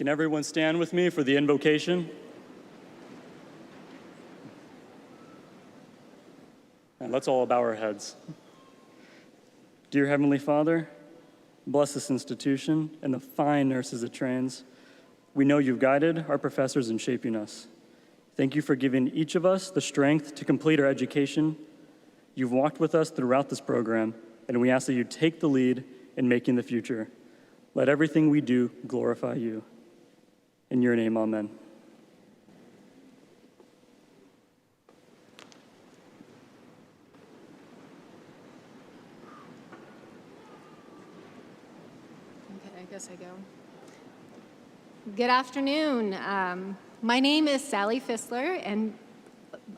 Can everyone stand with me for the invocation? And let's all bow our heads. Dear Heavenly Father, bless this institution and the fine nurses it trains. We know you've guided our professors in shaping us. Thank you for giving each of us the strength to complete our education. You've walked with us throughout this program, and we ask that you take the lead in making the future. Let everything we do glorify you. In your name, amen. Okay, I guess I go. Good afternoon. My name is Sally Fissler, and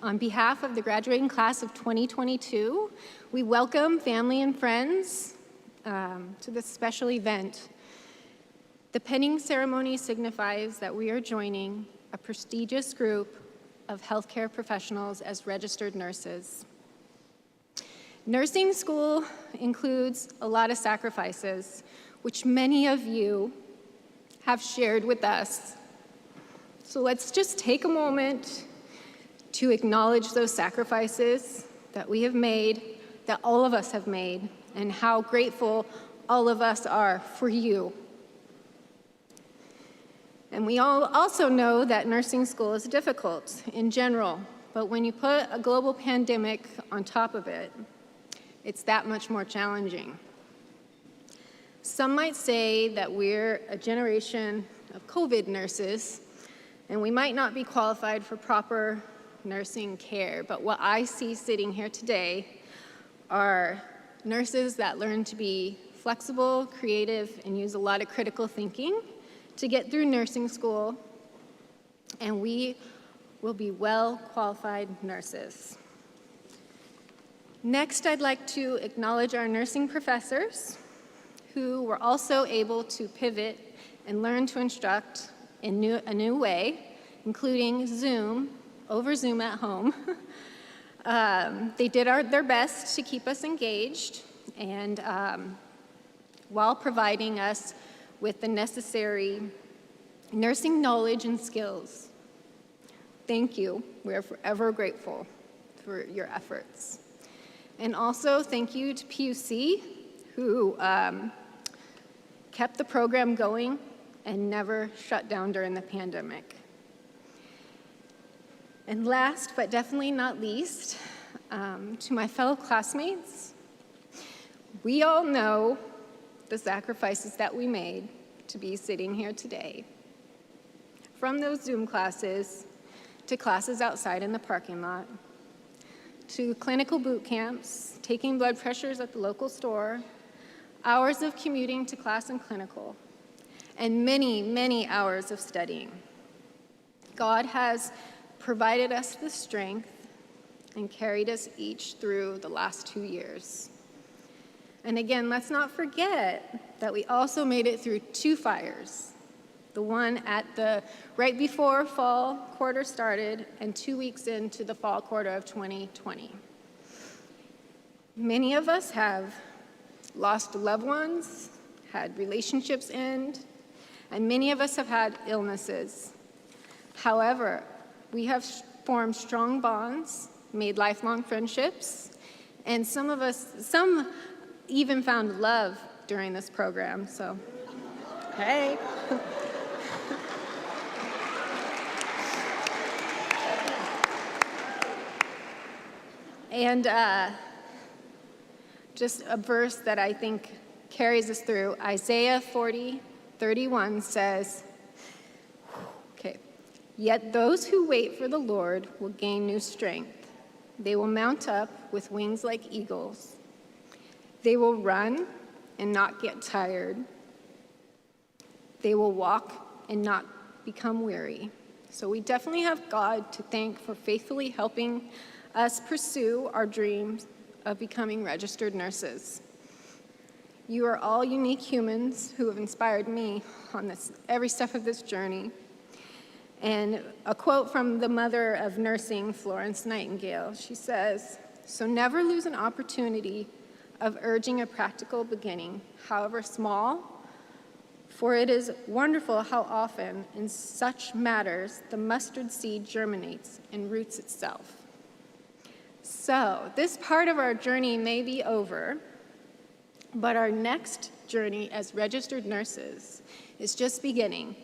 on behalf of the graduating class of 2022, we welcome family and friends to this special event. The penning ceremony signifies that we are joining a prestigious group of healthcare professionals as registered nurses. Nursing school includes a lot of sacrifices, which many of you have shared with us. So let's just take a moment to acknowledge those sacrifices that we have made, that all of us have made, and how grateful all of us are for you. And we all also know that nursing school is difficult in general, but when you put a global pandemic on top of it, it's that much more challenging. Some might say that we're a generation of COVID nurses, and we might not be qualified for proper nursing care, but what I see sitting here today are nurses that learn to be flexible, creative, and use a lot of critical thinking to get through nursing school, and we will be well-qualified nurses. Next, I'd like to acknowledge our nursing professors who were also able to pivot and learn to instruct in a new way, including over Zoom at home. They did their best to keep us engaged and while providing us with the necessary nursing knowledge and skills. Thank you. We are forever grateful for your efforts. And also thank you to PUC, who kept the program going and never shut down during the pandemic. And last, but definitely not least, to my fellow classmates, we all know the sacrifices that we made to be sitting here today. From those Zoom classes, to classes outside in the parking lot, to clinical boot camps, taking blood pressures at the local store, hours of commuting to class and clinical, and many, many hours of studying. God has provided us the strength and carried us each through the last 2 years. And again, let's not forget that we also made it through 2 fires, the one right before fall quarter started and 2 weeks into the fall quarter of 2020. Many of us have lost loved ones, had relationships end, and many of us have had illnesses. However, we have formed strong bonds, made lifelong friendships, and some even found love during this program, so, hey. And just a verse that I think carries us through, Isaiah 40:31 says, "Yet those who wait for the Lord will gain new strength. They will mount up with wings like eagles. They will run and not get tired. They will walk and not become weary." So we definitely have God to thank for faithfully helping us pursue our dreams of becoming registered nurses. You are all unique humans who have inspired me on every step of this journey. And a quote from the mother of nursing, Florence Nightingale, she says, "So never lose an opportunity of urging a practical beginning, however small, For it is wonderful how often in such matters the mustard seed germinates and roots itself. So this part of our journey may be over, but our next journey as registered nurses is just beginning.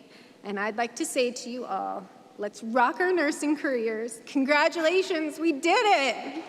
And I'd like to say to you all, let's rock our nursing careers. Congratulations, we did it!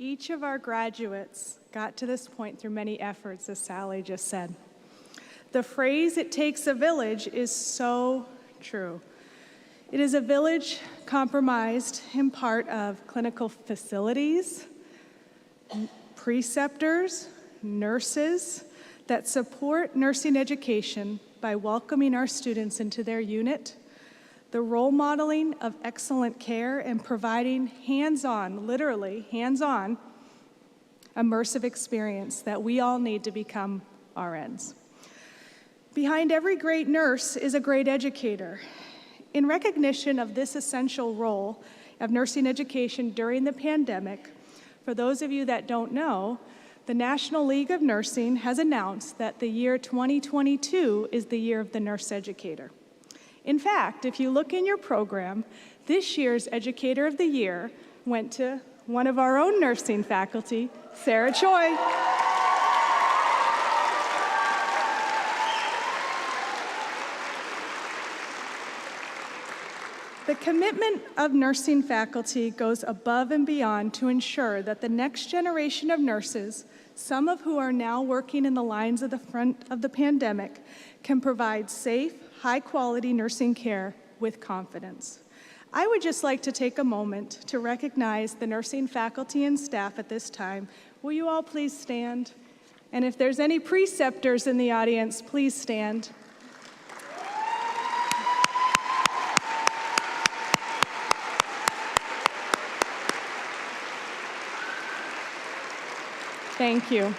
Each of our graduates got to this point through many efforts, as Sally just said. The phrase, "it takes a village," is so true. It is a village comprised in part of clinical facilities, preceptors, nurses that support nursing education by welcoming our students into their unit, the role modeling of excellent care, and providing hands-on, literally hands-on, immersive experience that we all need to become RNs. Behind every great nurse is a great educator. In recognition of this essential role of nursing education during the pandemic, for those of you that don't know, the National League of Nursing has announced that the year 2022 is the year of the nurse educator. In fact, if you look in your program, this year's Educator of the Year went to one of our own nursing faculty, Sarah Choi. The commitment of nursing faculty goes above and beyond to ensure that the next generation of nurses, some of who are now working in the lines of the front of the pandemic, can provide safe, high-quality nursing care with confidence. I would just like to take a moment to recognize the nursing faculty and staff at this time. Will you all please stand? And if there's any preceptors in the audience, please stand. Thank you.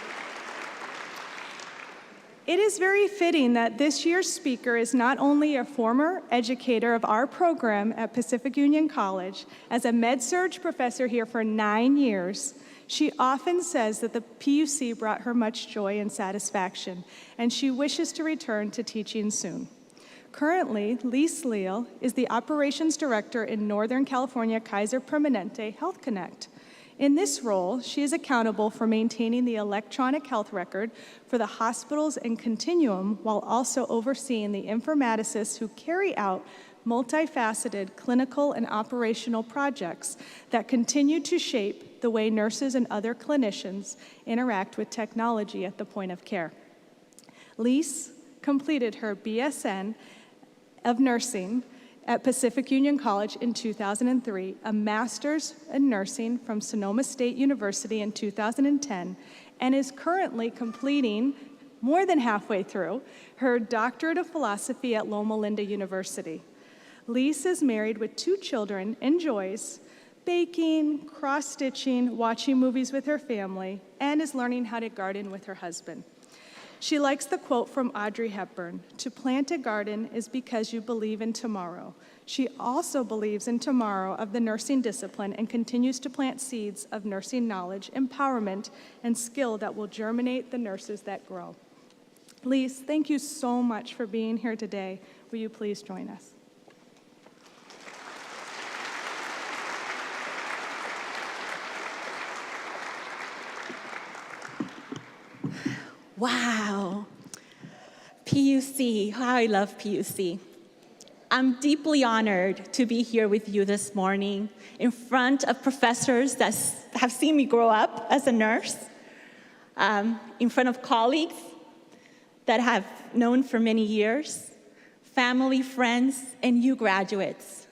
It is very fitting that this year's speaker is not only a former educator of our program at Pacific Union College, as a med-surg professor here for 9 years, she often says that the PUC brought her much joy and satisfaction, and she wishes to return to teaching soon. Currently, Lise Leal is the operations director in Northern California Kaiser Permanente Health Connect. In this role, she is accountable for maintaining the electronic health record for the hospitals and continuum while also overseeing the informaticists who carry out multifaceted clinical and operational projects that continue to shape the way nurses and other clinicians interact with technology at the point of care. Lise completed her BSN of Nursing at Pacific Union College in 2003, a master's in nursing from Sonoma State University in 2010, and is currently completing, more than halfway through, her doctorate of philosophy at Loma Linda University. Lise is married with 2 children, enjoys baking, cross-stitching, watching movies with her family, and is learning how to garden with her husband. She likes the quote from Audrey Hepburn, "To plant a garden is because you believe in tomorrow." She also believes in tomorrow of the nursing discipline and continues to plant seeds of nursing knowledge, empowerment, and skill that will germinate the nurses that grow. Lise, thank you so much for being here today. Will you please join us? Wow. PUC, how I love PUC. I'm deeply honored to be here with you this morning in front of professors that have seen me grow up as a nurse, in front of colleagues that have known for many years, family, friends, and you graduates.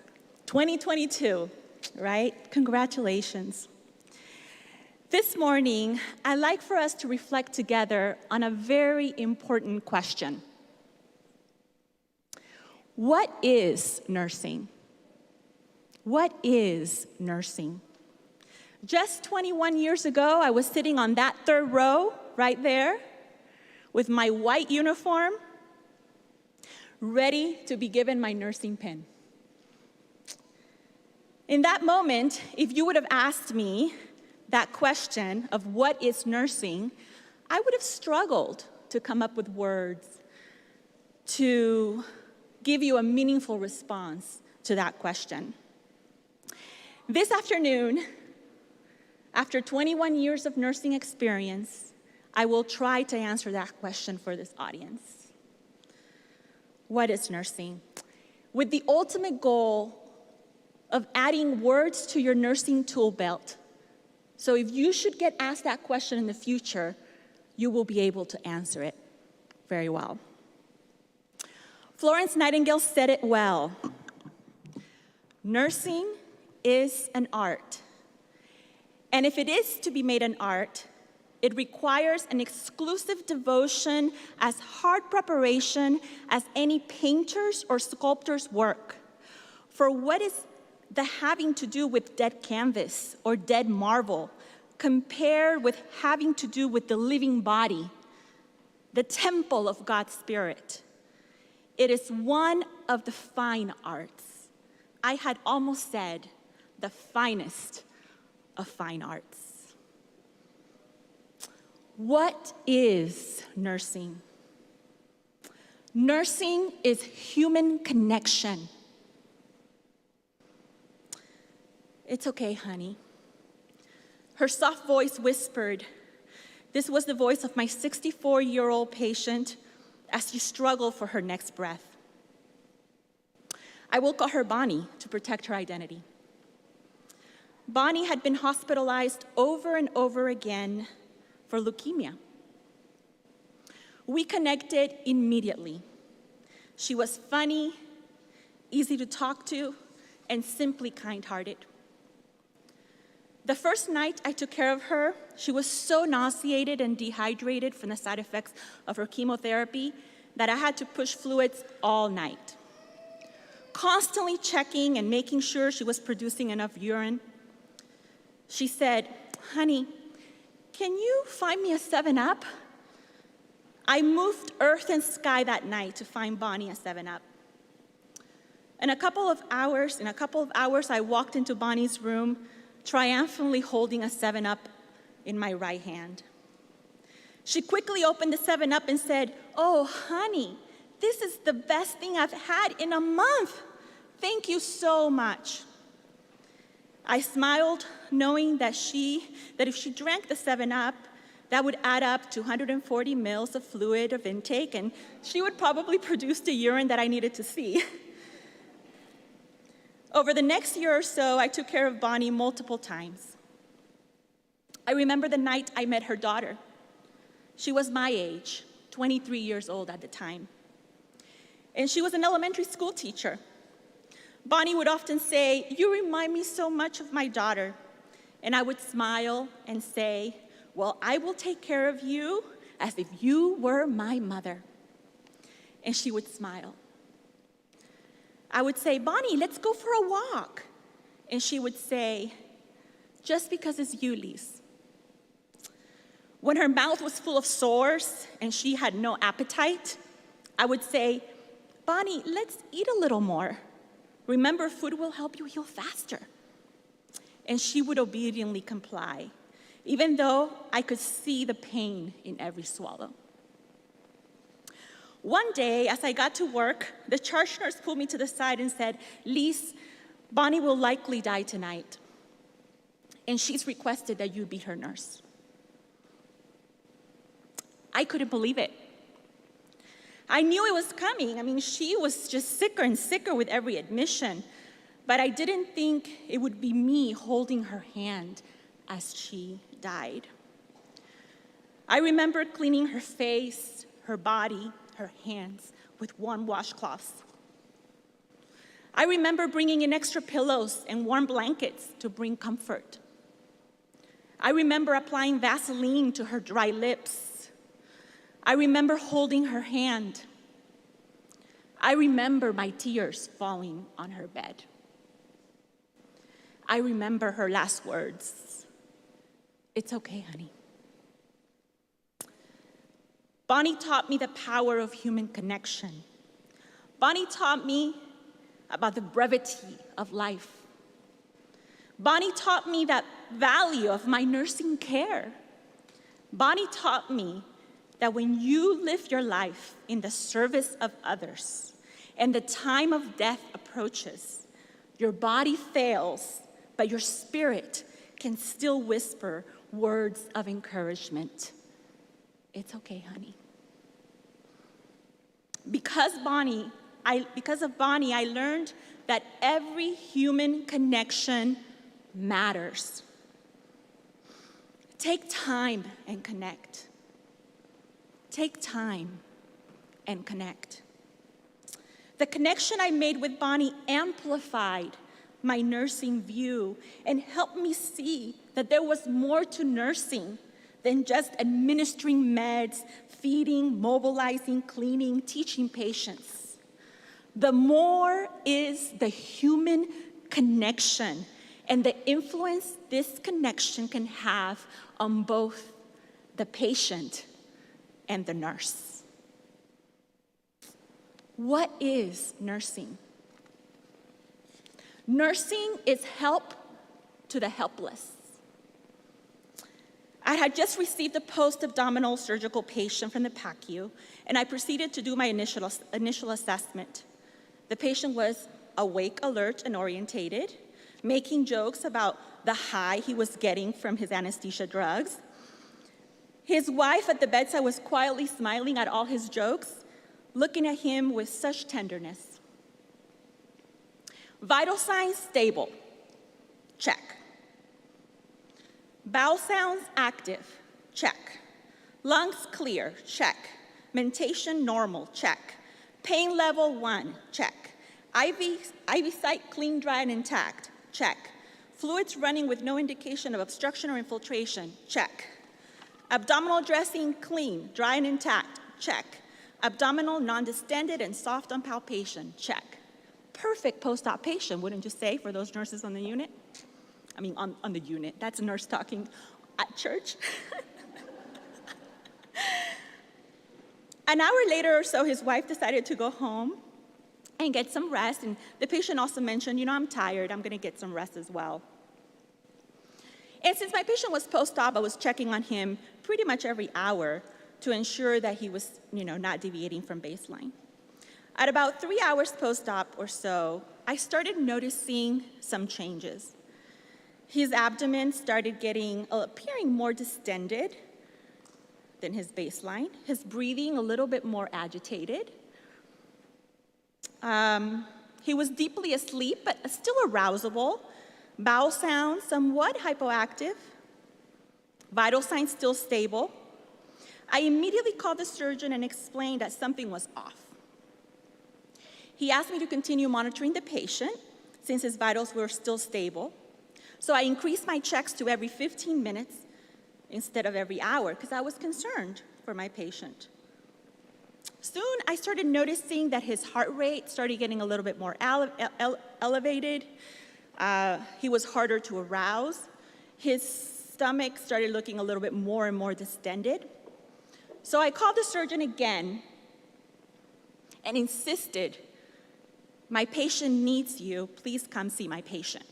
2022, right? Congratulations. This morning, I'd like for us to reflect together on a very important question. What is nursing? What is nursing? Just 21 years ago, I was sitting on that 3rd row right there with my white uniform, ready to be given my nursing pin. In that moment, if you would have asked me that question of what is nursing, I would have struggled to come up with words to give you a meaningful response to that question. This afternoon, after 21 years of nursing experience, I will try to answer that question for this audience. What is nursing? With the ultimate goal of adding words to your nursing tool belt. So if you should get asked that question in the future, you will be able to answer it very well. Florence Nightingale said it well. Nursing is an art. And if it is to be made an art, it requires an exclusive devotion as hard preparation as any painter's or sculptor's work. For what is the having to do with dead canvas or dead marble compared with having to do with the living body, the temple of God's Spirit? It is one of the fine arts. I had almost said the finest of fine arts. What is nursing? Nursing is human connection. It's okay, honey. Her soft voice whispered. This was the voice of my 64-year-old patient as she struggled for her next breath. I will call her Bonnie to protect her identity. Bonnie had been hospitalized over and over again for leukemia. We connected immediately. She was funny, easy to talk to, and simply kind-hearted. The first night I took care of her, she was so nauseated and dehydrated from the side effects of her chemotherapy that I had to push fluids all night, constantly checking and making sure she was producing enough urine. She said, "Honey, can you find me a 7-Up?" I moved earth and sky that night to find Bonnie a 7-Up. In a couple of hours, I walked into Bonnie's room, triumphantly holding a 7-Up in my right hand. She quickly opened the 7-Up and said, "Oh, honey, this is the best thing I've had in a month. Thank you so much." I smiled, knowing that if she drank the 7-Up, that would add up to 140 mils of fluid of intake, and she would probably produce the urine that I needed to see. Over the next year or so, I took care of Bonnie multiple times. I remember the night I met her daughter. She was my age, 23 years old at the time. And she was an elementary school teacher. Bonnie would often say, "You remind me so much of my daughter." And I would smile and say, "Well, I will take care of you as if you were my mother." And she would smile. I would say, "Bonnie, let's go for a walk." And she would say, "Just because it's you, Lise." When her mouth was full of sores and she had no appetite, I would say, "Bonnie, let's eat a little more. Remember, food will help you heal faster." And she would obediently comply, even though I could see the pain in every swallow. One day, as I got to work, the charge nurse pulled me to the side and said, "Lise, Bonnie will likely die tonight, and she's requested that you be her nurse." I couldn't believe it. I knew it was coming. I mean, she was just sicker and sicker with every admission, but I didn't think it would be me holding her hand as she died. I remember cleaning her face, her body, her hands with warm washcloths. I remember bringing in extra pillows and warm blankets to bring comfort. I remember applying Vaseline to her dry lips. I remember holding her hand. I remember my tears falling on her bed. I remember her last words, "It's okay, honey." Bonnie taught me the power of human connection. Bonnie taught me about the brevity of life. Bonnie taught me the value of my nursing care. Bonnie taught me that when you live your life in the service of others and the time of death approaches, your body fails, but your spirit can still whisper words of encouragement. "It's okay, honey." Because of Bonnie, I learned that every human connection matters. Take time and connect. Take time and connect. The connection I made with Bonnie amplified my nursing view and helped me see that there was more to nursing than just administering meds, feeding, mobilizing, cleaning, teaching patients. The more is the human connection and the influence this connection can have on both the patient and the nurse. What is nursing? Nursing is help to the helpless. I had just received a post-abdominal surgical patient from the PUC, and I proceeded to do my initial assessment. The patient was awake, alert, and orientated, making jokes about the high he was getting from his anesthesia drugs. His wife at the bedside was quietly smiling at all his jokes, looking at him with such tenderness. Vital signs stable, check. Bowel sounds active, check. Lungs clear, check. Mentation normal, check. Pain level 1, check. IV site clean, dry, and intact, check. Fluids running with no indication of obstruction or infiltration, check. Abdominal dressing clean, dry, and intact, check. Abdominal non-distended and soft on palpation, check. Perfect post-op patient, wouldn't you say, for those nurses on the unit? I mean, on the unit. That's a nurse talking at church. An hour later or so, his wife decided to go home and get some rest, and the patient also mentioned, I'm tired, I'm gonna get some rest as well. And since my patient was post-op, I was checking on him pretty much every hour to ensure that he was, not deviating from baseline. At about 3 hours post-op or so, I started noticing some changes. His abdomen started appearing more distended than his baseline. His breathing a little bit more agitated. He was deeply asleep, but still arousable. Bowel sounds somewhat hypoactive. Vital signs still stable. I immediately called the surgeon and explained that something was off. He asked me to continue monitoring the patient since his vitals were still stable. So I increased my checks to every 15 minutes instead of every hour because I was concerned for my patient. Soon I started noticing that his heart rate started getting a little bit more elevated. He was harder to arouse. His stomach started looking a little bit more and more distended. So I called the surgeon again and insisted, my patient needs you, please come see my patient.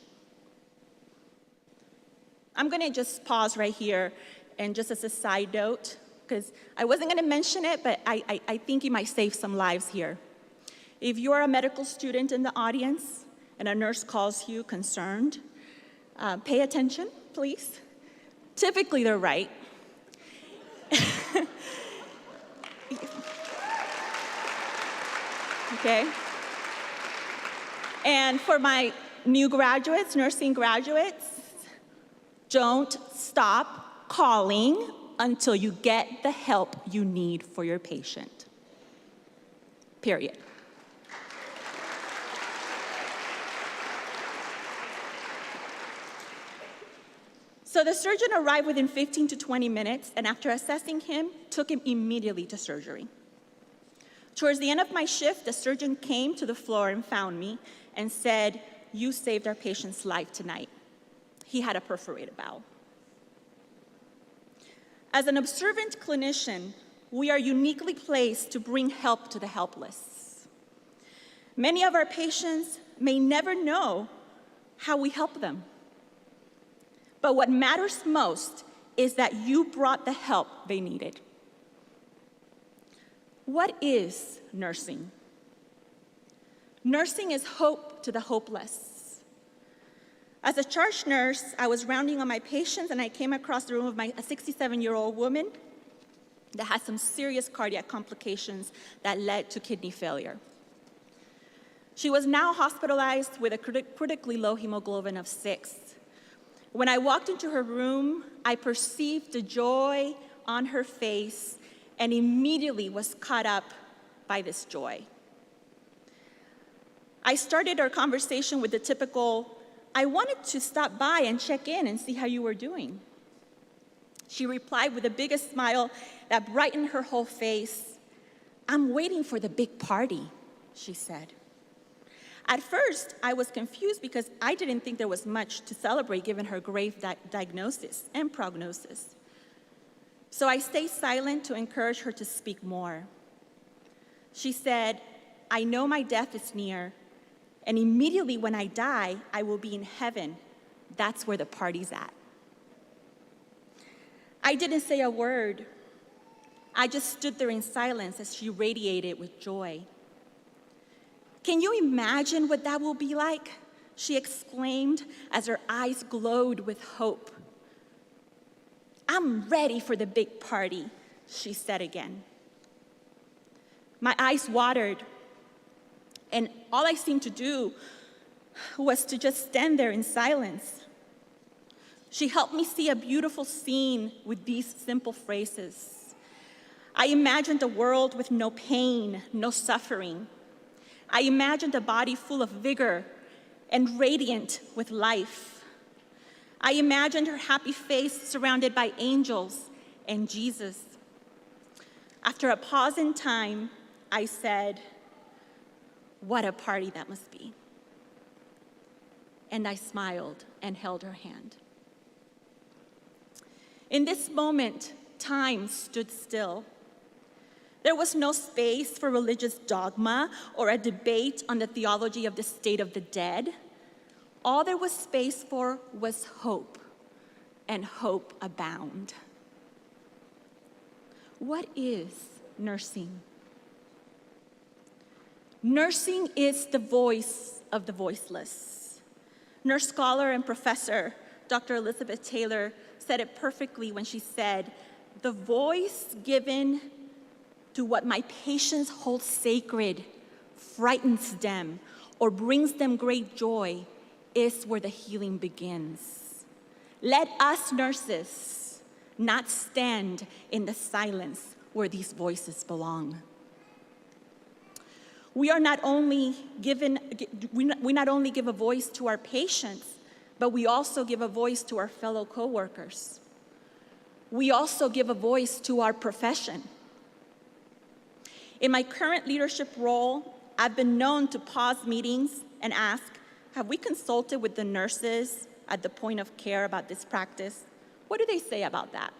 I'm gonna just pause right here, and just as a side note, because I wasn't gonna mention it, but I think you might save some lives here. If you are a medical student in the audience and a nurse calls you concerned, pay attention, please. Typically, they're right. Okay? And for my new graduates, nursing graduates, don't stop calling until you get the help you need for your patient. Period. So the surgeon arrived within 15 to 20 minutes, and after assessing him, took him immediately to surgery. Towards the end of my shift, the surgeon came to the floor and found me and said, "You saved our patient's life tonight. He had a perforated bowel." As an observant clinician, we are uniquely placed to bring help to the helpless. Many of our patients may never know how we help them. But what matters most is that you brought the help they needed. What is nursing? Nursing is hope to the hopeless. As a charge nurse, I was rounding on my patients and I came across the room of a 67-year-old woman that had some serious cardiac complications that led to kidney failure. She was now hospitalized with a critically low hemoglobin of 6. When I walked into her room, I perceived the joy on her face and immediately was caught up by this joy. I started our conversation with the typical, "I wanted to stop by and check in and see how you were doing." She replied with the biggest smile that brightened her whole face, "I'm waiting for the big party," she said. At first, I was confused because I didn't think there was much to celebrate given her grave diagnosis and prognosis. So I stayed silent to encourage her to speak more. She said, "I know my death is near, and immediately when I die, I will be in heaven. That's where the party's at." I didn't say a word. I just stood there in silence as she radiated with joy. "Can you imagine what that will be like?" she exclaimed as her eyes glowed with hope. "I'm ready for the big party," she said again. My eyes watered, and all I seemed to do was to just stand there in silence. She helped me see a beautiful scene with these simple phrases. I imagined a world with no pain, no suffering. I imagined a body full of vigor and radiant with life. I imagined her happy face surrounded by angels and Jesus. After a pause in time, I said, "What a party that must be." And I smiled and held her hand. In this moment, time stood still. There was no space for religious dogma or a debate on the theology of the state of the dead. All there was space for was hope, and hope abound. What is nursing? Nursing is the voice of the voiceless. Nurse scholar and professor Dr. Elizabeth Taylor said it perfectly when she said, "The voice given to what my patients hold sacred frightens them or brings them great joy is where the healing begins." Let us nurses not stand in the silence where these voices belong. We not only give a voice to our patients, but we also give a voice to our fellow coworkers. We also give a voice to our profession. In my current leadership role, I've been known to pause meetings and ask, have we consulted with the nurses at the point of care about this practice? What do they say about that?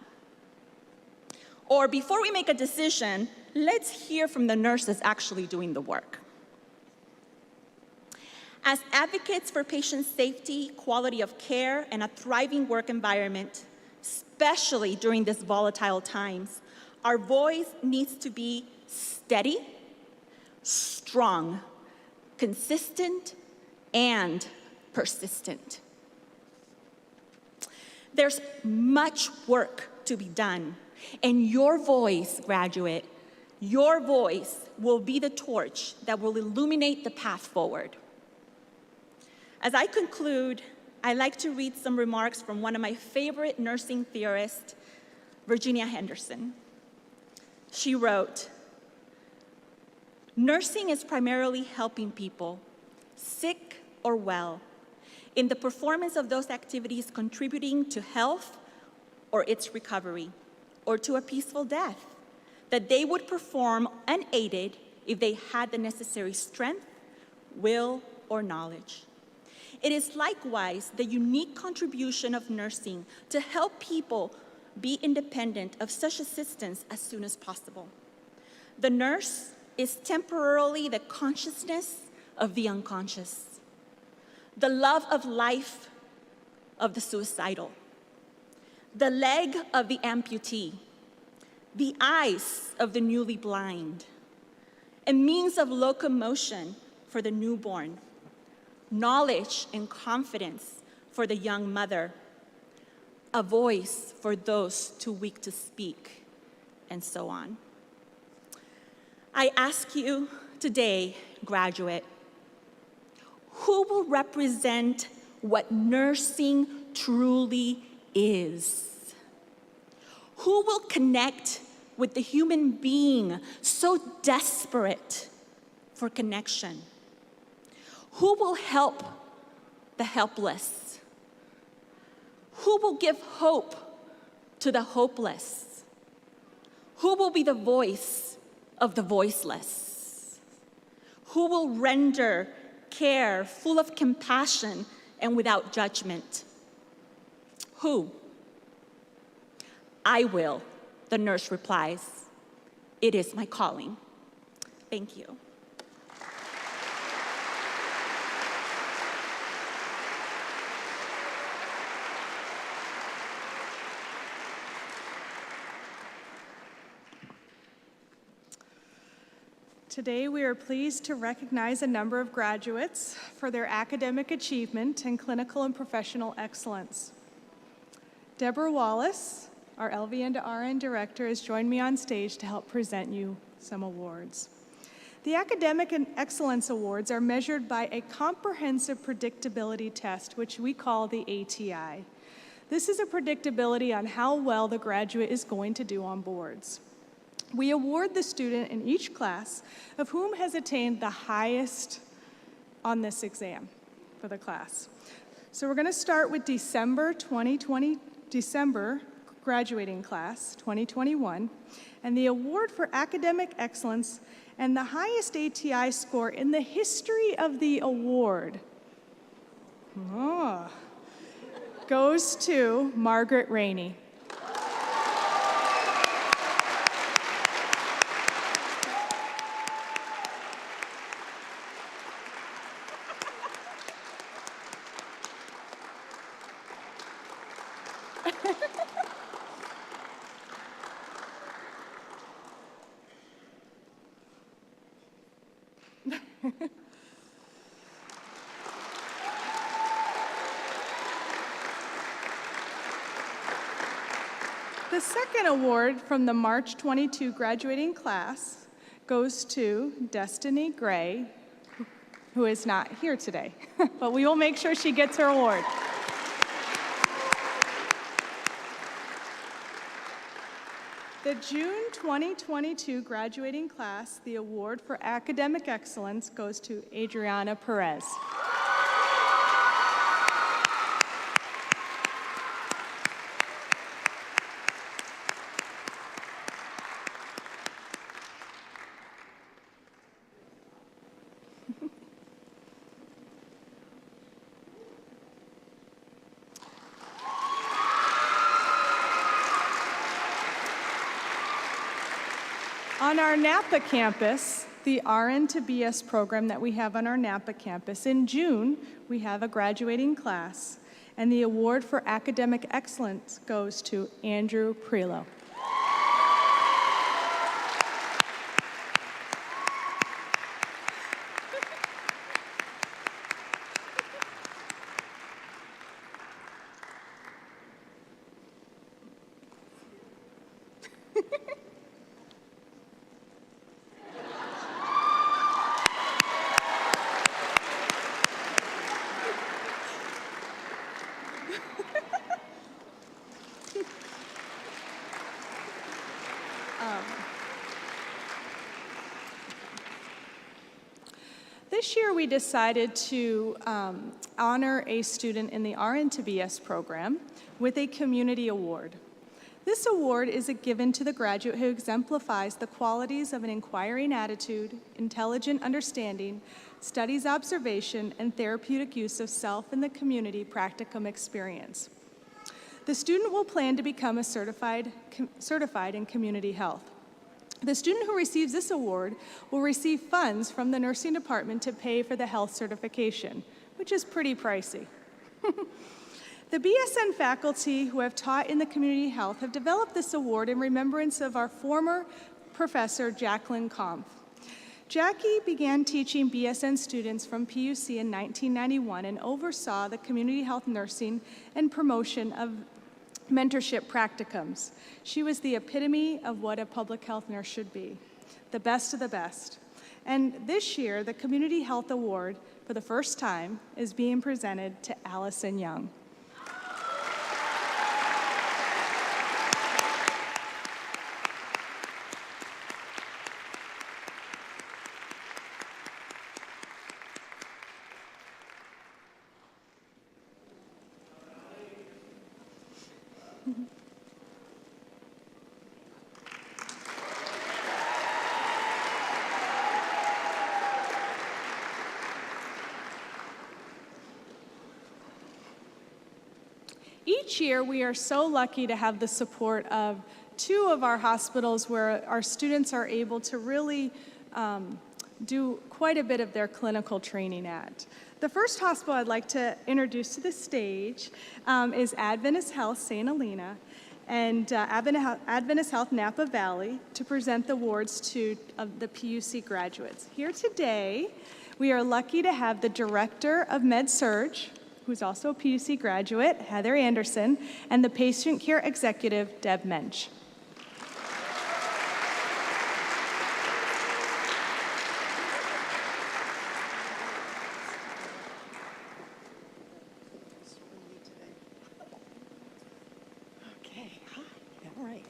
Or before we make a decision, let's hear from the nurses actually doing the work. As advocates for patient safety, quality of care, and a thriving work environment, especially during these volatile times, our voice needs to be steady, strong, consistent, and persistent. There's much work to be done, and your voice, graduate, your voice will be the torch that will illuminate the path forward. As I conclude, I'd like to read some remarks from one of my favorite nursing theorists, Virginia Henderson. She wrote, "Nursing is primarily helping people, sick or well, in the performance of those activities contributing to health or its recovery, or to a peaceful death, that they would perform unaided if they had the necessary strength, will, or knowledge. It is likewise the unique contribution of nursing to help people be independent of such assistance as soon as possible. The nurse is temporarily the consciousness of the unconscious, the love of life of the suicidal, the leg of the amputee, the eyes of the newly blind, a means of locomotion for the newborn, knowledge and confidence for the young mother, a voice for those too weak to speak, and so on." I ask you today, graduate, who will represent what nursing truly is? Who will connect with the human being so desperate for connection? Who will help the helpless? Who will give hope to the hopeless? Who will be the voice of the voiceless? Who will render care full of compassion and without judgment? Who? "I will," the nurse replies. "It is my calling." Thank you. Today, we are pleased to recognize a number of graduates for their academic achievement and clinical and professional excellence. Deborah Wallace, our LVN to RN director, has joined me on stage to help present you some awards. The Academic and Excellence Awards are measured by a comprehensive predictability test, which we call the ATI. This is a predictability on how well the graduate is going to do on boards. We award the student in each class of whom has attained the highest on this exam for the class. So we're going to start with December graduating class 2021, and the award for academic excellence and the highest ATI score in the history of the award goes to Margaret Rainey. The second award from the March 22 graduating class goes to Destiny Gray, who is not here today, but we will make sure she gets her award. The June 2022 graduating class, the award for academic excellence goes to Adriana Perez. On our Napa campus, the RN to BS program that we have on our Napa campus, in June, we have a graduating class, and the award for academic excellence goes to Andrew Prelo. This year we decided to honor a student in the RN to BS program with a community award. This award is given to the graduate who exemplifies the qualities of an inquiring attitude, intelligent understanding, studies observation, and therapeutic use of self in the community practicum experience. The student will plan to become a certified in community health. The student who receives this award will receive funds from the nursing department to pay for the health certification, which is pretty pricey. The BSN faculty who have taught in the community health have developed this award in remembrance of our former professor, Jacqueline Kampf. Jackie began teaching BSN students from PUC in 1991 and oversaw the community health nursing and promotion of mentorship practicums. She was the epitome of what a public health nurse should be, the best of the best. And this year, the Community Health Award, for the first time, is being presented to Allison Young. Each year, we are so lucky to have the support of two of our hospitals where our students are able to really do quite a bit of their clinical training at. The first hospital I'd like to introduce to the stage is Adventist Health St. Helena and Adventist Health Napa Valley to present the awards to the PUC graduates. Here today, we are lucky to have the Director of Med-Surg, who's also a PUC graduate, Heather Anderson, and the Patient Care Executive, Deb Mensch. Okay, hi, all right.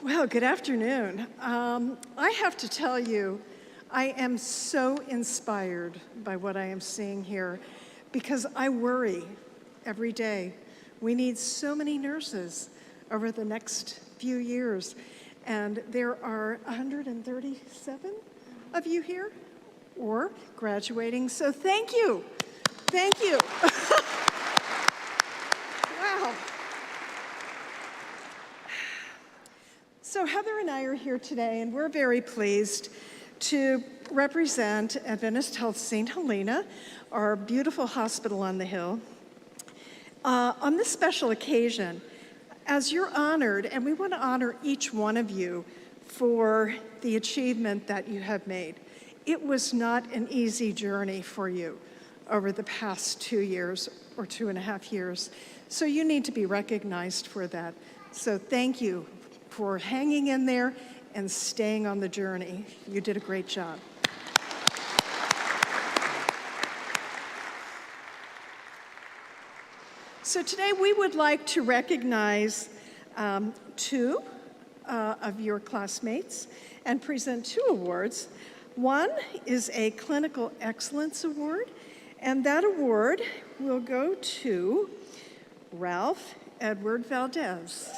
Well, good afternoon. I have to tell you, I am so inspired by what I am seeing here because I worry every day. We need so many nurses over the next few years, and there are 137 of you here or graduating, so thank you. Thank you. Wow. So Heather and I are here today, and we're very pleased to represent Adventist Health St. Helena, our beautiful hospital on the hill. On this special occasion, as you're honored, and we want to honor each one of you for the achievement that you have made. It was not an easy journey for you over the past 2 years or 2.5 years, so you need to be recognized for that. So thank you for hanging in there and staying on the journey. You did a great job. So today we would like to recognize two of your classmates and present 2 awards. One is a Clinical Excellence Award, and that award will go to Ralph Edward Valdez.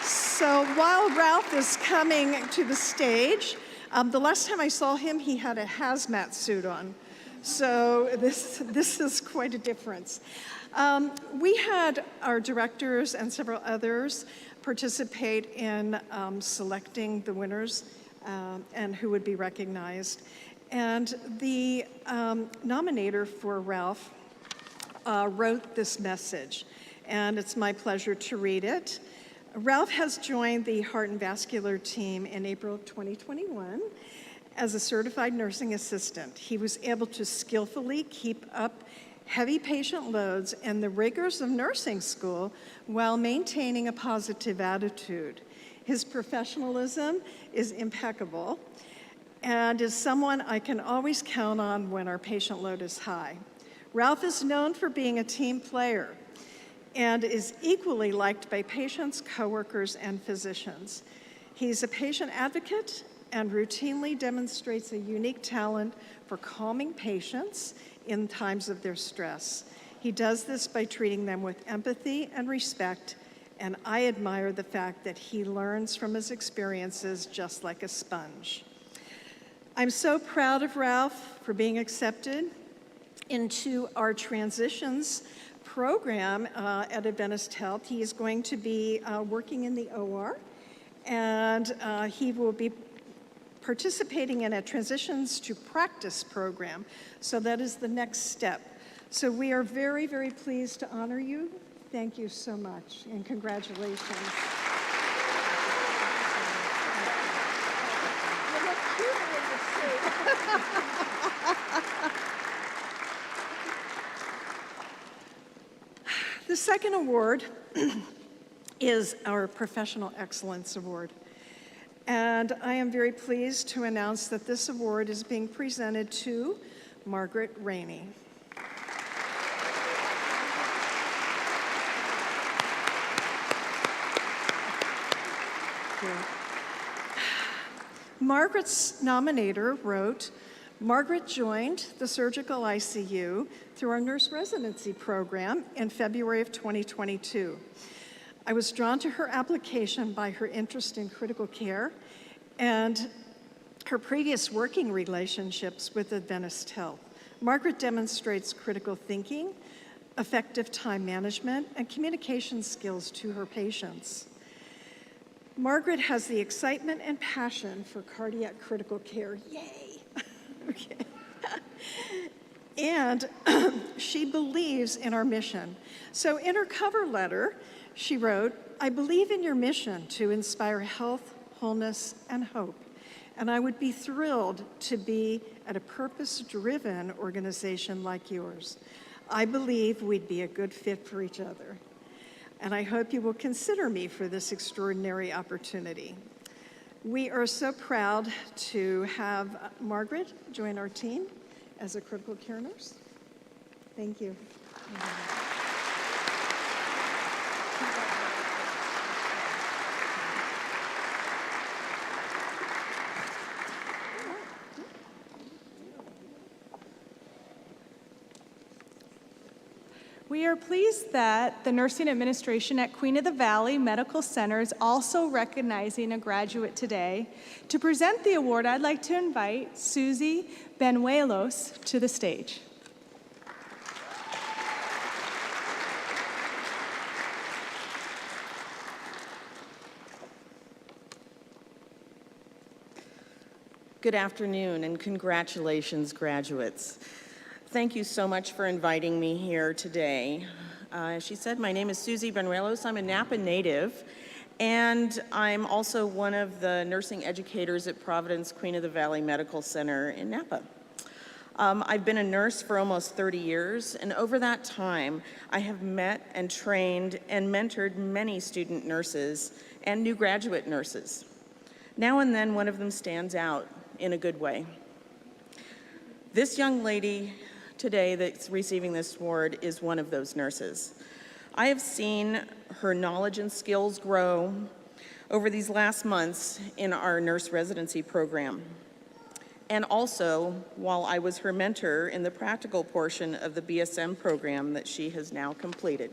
So while Ralph is coming to the stage, the last time I saw him, he had a hazmat suit on. So this is quite a difference. We had our directors and several others participate in selecting the winners and who would be recognized. And the nominator for Ralph wrote this message, and it's my pleasure to read it. Ralph has joined the Heart and Vascular team in April of 2021 as a certified nursing assistant. He was able to skillfully keep up heavy patient loads and the rigors of nursing school while maintaining a positive attitude. His professionalism is impeccable and is someone I can always count on when our patient load is high. Ralph is known for being a team player and is equally liked by patients, coworkers, and physicians. He's a patient advocate and routinely demonstrates a unique talent for calming patients in times of their stress. He does this by treating them with empathy and respect, and I admire the fact that he learns from his experiences just like a sponge. I'm so proud of Ralph for being accepted into our transitions program at Adventist Health. He is going to be working in the OR, and he will be participating in a Transitions to Practice program. So that is the next step. So we are very, very pleased to honor you. Thank you so much, and congratulations. You look cute in the suit. The second award is our Professional Excellence Award. And I am very pleased to announce that this award is being presented to Margaret Rainey. Margaret's nominator wrote, Margaret joined the surgical ICU through our nurse residency program in February of 2022. I was drawn to her application by her interest in critical care and her previous working relationships with Adventist Health. Margaret demonstrates critical thinking, effective time management, and communication skills to her patients. Margaret has the excitement and passion for cardiac critical care. Yay! Okay. And she believes in our mission. So in her cover letter, she wrote, I believe in your mission to inspire health, wholeness, and hope. And I would be thrilled to be at a purpose-driven organization like yours. I believe we'd be a good fit for each other. And I hope you will consider me for this extraordinary opportunity. We are so proud to have Margaret join our team. as a critical care nurse. Thank you. We are pleased that the Nursing Administration at Queen of the Valley Medical Center is also recognizing a graduate today. To present the award, I'd like to invite Susie Benuelos to the stage. Good afternoon and congratulations, graduates. Thank you so much for inviting me here today. As she said, my name is Susie Benuelos. I'm a Napa native, and I'm also one of the nursing educators at Providence Queen of the Valley Medical Center in Napa. I've been a nurse for almost 30 years, and over that time, I have met and trained and mentored many student nurses and new graduate nurses. Now and then, one of them stands out in a good way. This young lady today that's receiving this award is one of those nurses. I have seen her knowledge and skills grow over these last months in our nurse residency program. And also, while I was her mentor in the practical portion of the BSM program that she has now completed.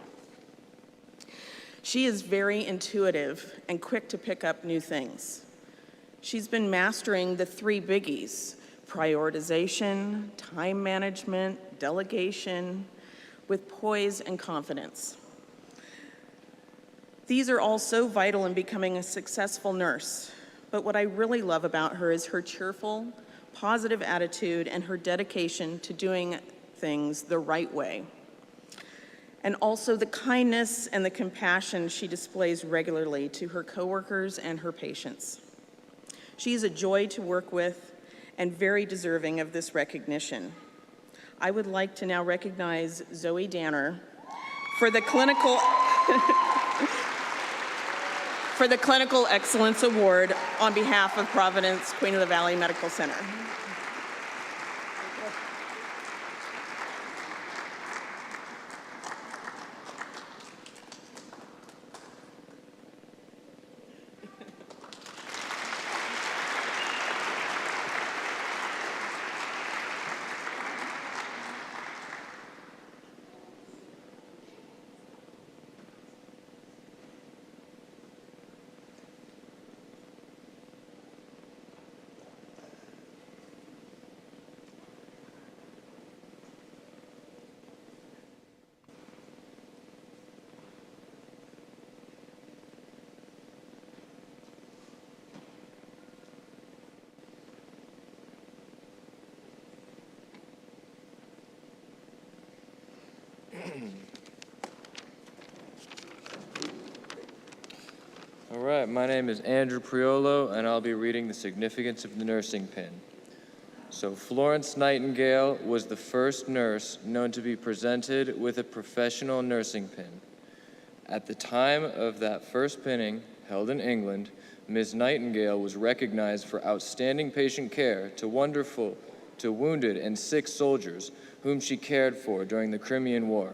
She is very intuitive and quick to pick up new things. She's been mastering the 3 biggies: prioritization, time management, delegation, with poise and confidence. These are all so vital in becoming a successful nurse, but what I really love about her is her cheerful, positive attitude and her dedication to doing things the right way. And also the kindness and the compassion she displays regularly to her coworkers and her patients. She is a joy to work with and very deserving of this recognition. I would like to now recognize Zoe Danner for the Clinical Excellence Award on behalf of Providence Queen of the Valley Medical Center. All right, my name is Andrew Priolo, and I'll be reading the significance of the nursing pin. So Florence Nightingale was the first nurse known to be presented with a professional nursing pin. At the time of that first pinning, held in England, Ms. Nightingale was recognized for outstanding patient care to wounded and sick soldiers whom she cared for during the Crimean War.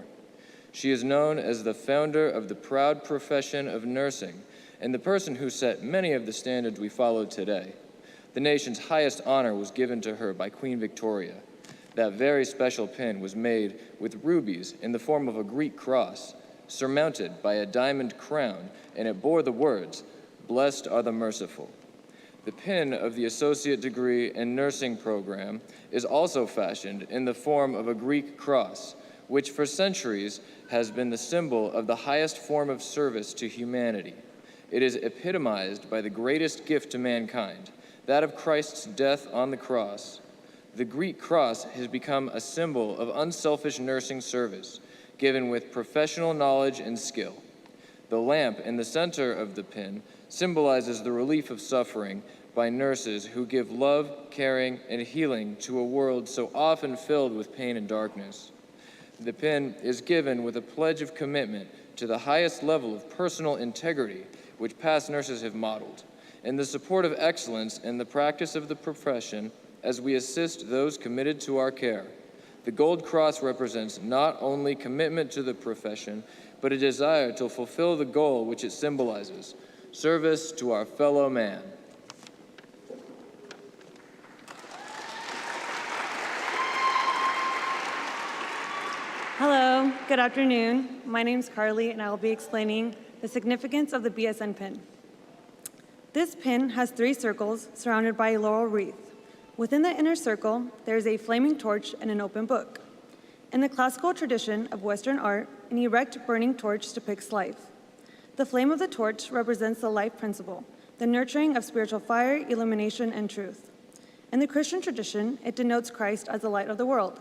She is known as the founder of the proud profession of nursing and the person who set many of the standards we follow today. The nation's highest honor was given to her by Queen Victoria. That very special pin was made with rubies in the form of a Greek cross, surmounted by a diamond crown, and it bore the words, "Blessed are the merciful." The pin of the Associate Degree in Nursing program is also fashioned in the form of a Greek cross, which for centuries has been the symbol of the highest form of service to humanity. It is epitomized by the greatest gift to mankind, that of Christ's death on the cross. The Greek cross has become a symbol of unselfish nursing service, given with professional knowledge and skill. The lamp in the center of the pin symbolizes the relief of suffering by nurses who give love, caring, and healing to a world so often filled with pain and darkness. The pin is given with a pledge of commitment to the highest level of personal integrity which past nurses have modeled, and the support of excellence in the practice of the profession as we assist those committed to our care. The Gold Cross represents not only commitment to the profession, but a desire to fulfill the goal which it symbolizes, service to our fellow man. Hello, good afternoon. My name is Carly, and I will be explaining the significance of the BSN pin. This pin has 3 circles surrounded by a laurel wreath. Within the inner circle, there is a flaming torch and an open book. In the classical tradition of Western art, an erect burning torch depicts life. The flame of the torch represents the life principle, the nurturing of spiritual fire, illumination, and truth. In the Christian tradition, it denotes Christ as the light of the world.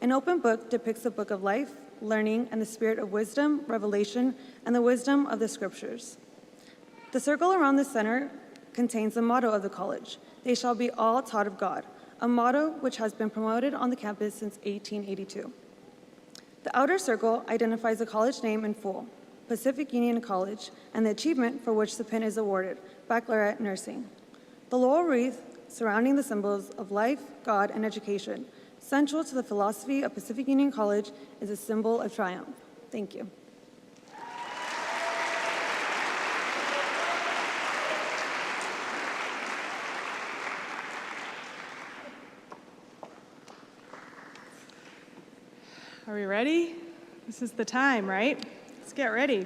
An open book depicts the book of life, learning, and the spirit of wisdom, revelation, and the wisdom of the scriptures. The circle around the center contains the motto of the college, "They shall be all taught of God," a motto which has been promoted on the campus since 1882. The outer circle identifies the college name in full, Pacific Union College, and the achievement for which the pin is awarded, Baccalaureate Nursing. The laurel wreath surrounding the symbols of life, God, and education, central to the philosophy of Pacific Union College, is a symbol of triumph. Thank you. Are we ready? This is the time, right? Let's get ready.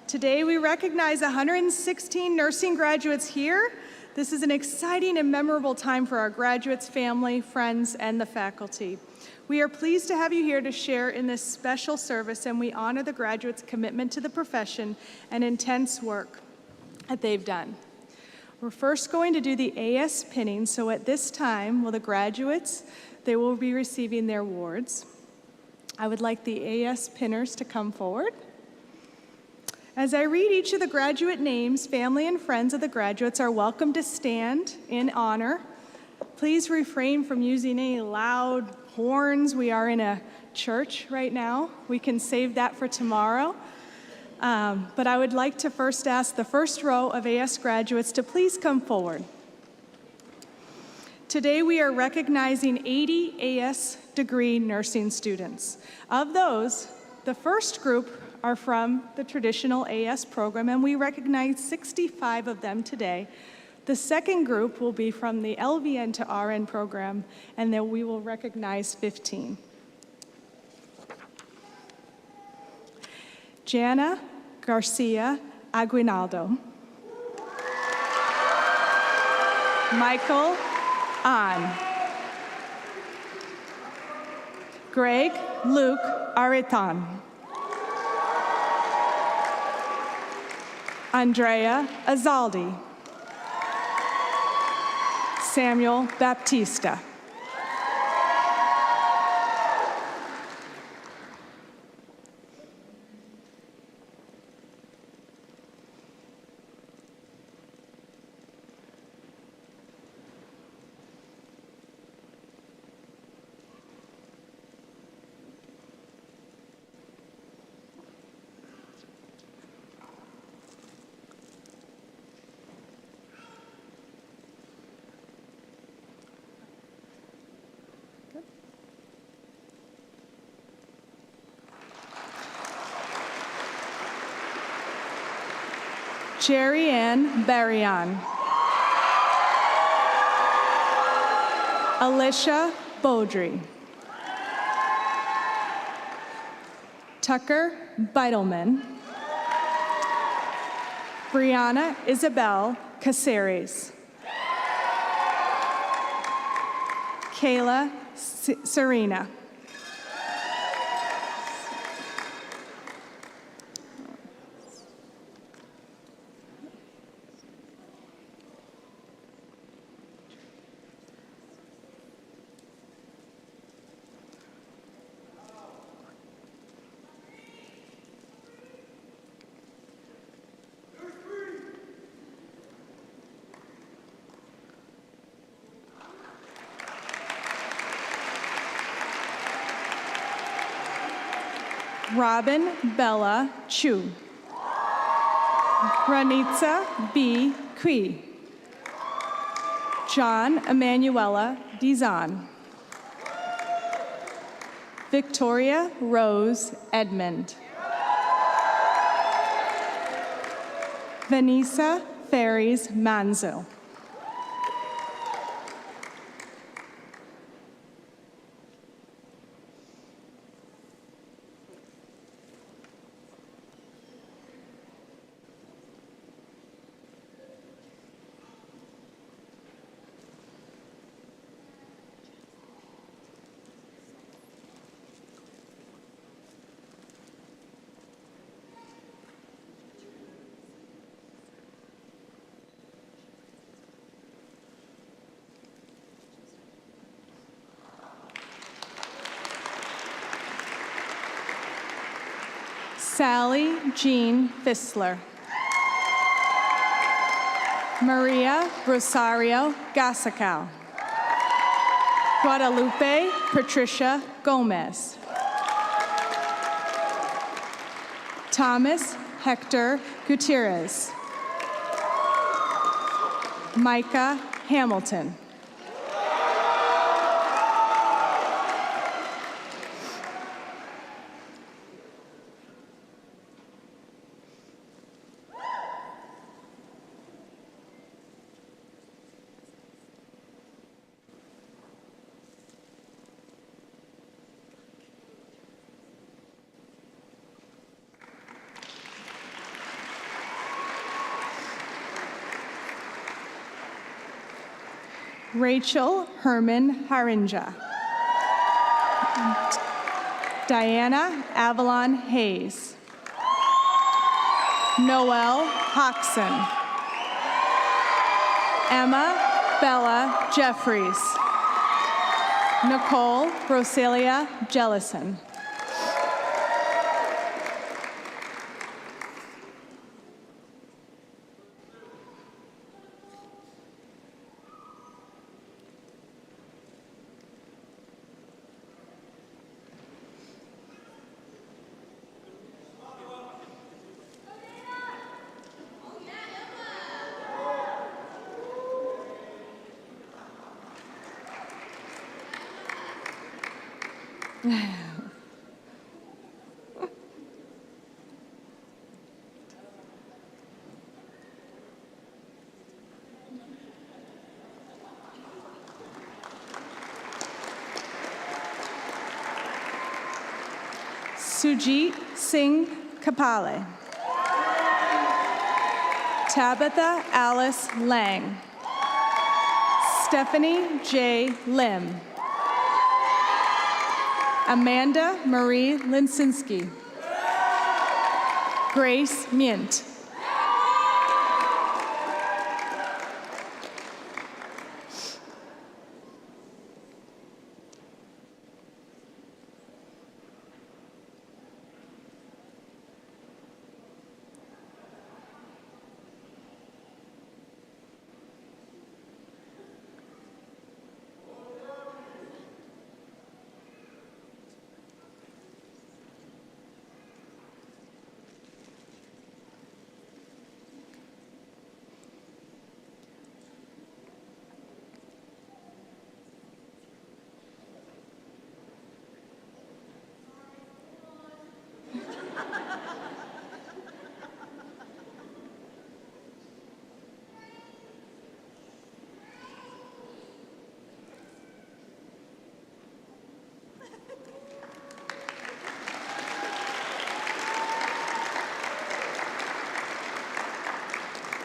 Today we recognize 116 nursing graduates here. This is an exciting and memorable time for our graduates, family, friends, and the faculty. We are pleased to have you here to share in this special service, and we honor the graduates' commitment to the profession and intense work that they've done. We're first going to do the AS pinning, so at this time, will the graduates, they will be receiving their awards. I would like the AS pinners to come forward. As I read each of the graduate names, family and friends of the graduates are welcome to stand in honor. Please refrain from using any loud horns. We are in a church right now. We can save that for tomorrow. But I would like to first ask the first row of AS graduates to please come forward. Today we are recognizing 80 AS degree nursing students. Of those, the first group are from the traditional AS program, and we recognize 65 of them today. The second group will be from the LVN to RN program, and then we will recognize 15. Jana Garcia Aguinaldo. Michael An. Greg Luke Aritan. Andrea Azaldi. Samuel Baptista. Jerry Ann Barrion. Alicia Beaudry. Tucker Beitelman. Brianna Isabel Caceres. Kayla Serena. Robin Bella Chu. Ranitza B. Kui. John Emanuela Dizon. Victoria Rose Edmond. Vanessa Ferries Manzo. Sally Jean Fissler. Maria Rosario Gasacal. Guadalupe Patricia Gomez. Thomas Hector Gutierrez. Micah Hamilton. Rachel Herman Harinja. Diana Avalon Hayes. Noelle Hoxson. Emma Bella Jeffries. Nicole Rosalia Jellison. Sujit Singh Kapale. Tabitha Alice Lang. Stephanie J. Lim. Amanda Marie Linsinski. Grace Mint.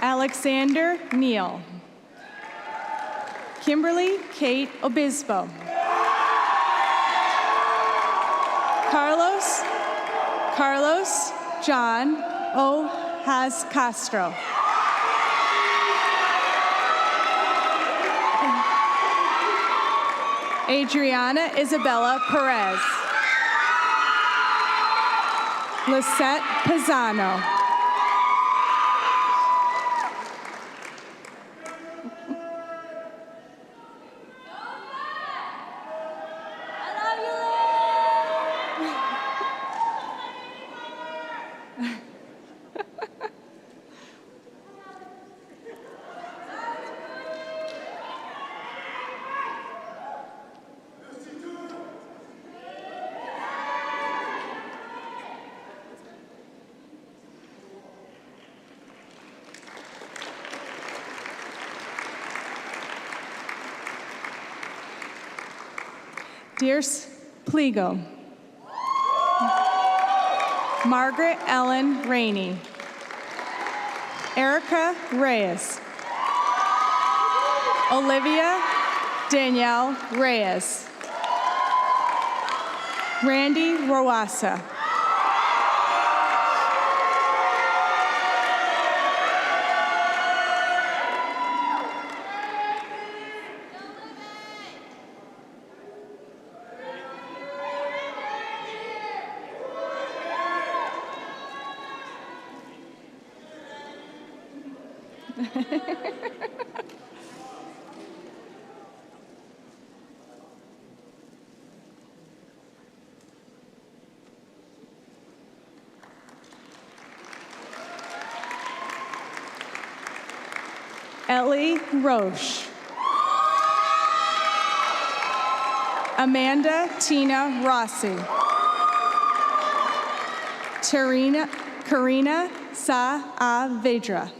Alexander Neal. Kimberly Kate Obispo. Carlos John O. Has Castro. Adriana Isabella Perez. Lisette Pisano. Dirce Pliego. Margaret Ellen Rainey. Erica Reyes. Olivia Danielle Reyes. Randy Rowasa. Ellie Roche. Amanda Tina Rossi. Karina Saavedra.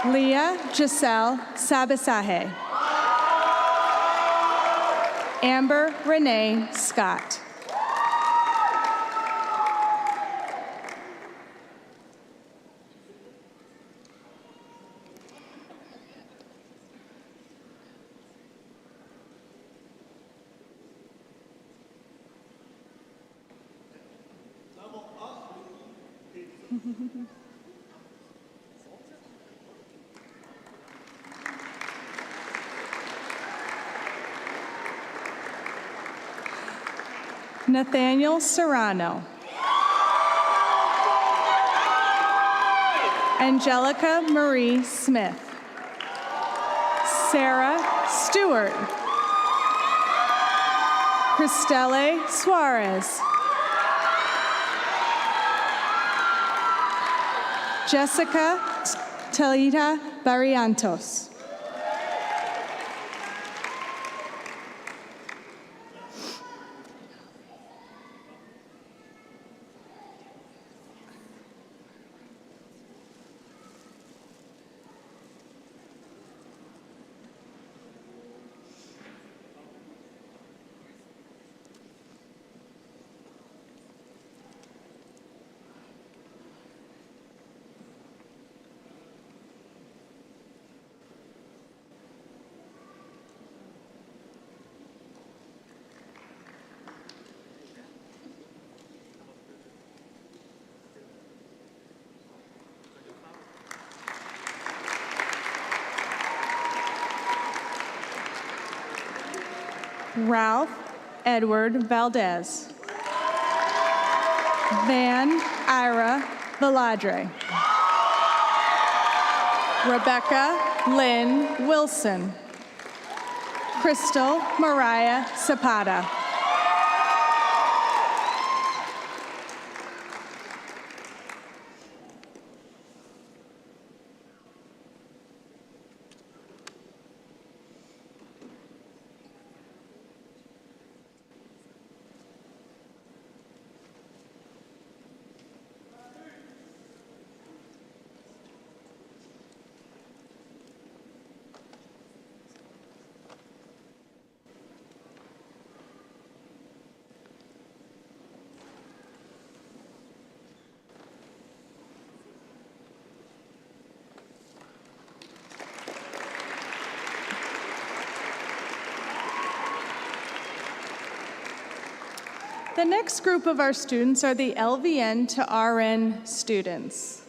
Leah Giselle Sabisahe. Amber Renee Scott. Nathaniel Serrano. Angelica Marie Smith. Sarah Stewart. Cristele Suarez. Jessica Talita Barrientos. Ralph Edward Valdez. Van Ira Valadre. Rebecca Lynn Wilson. Crystal Mariah Zapata. The next group of our students are the LVN to RN students.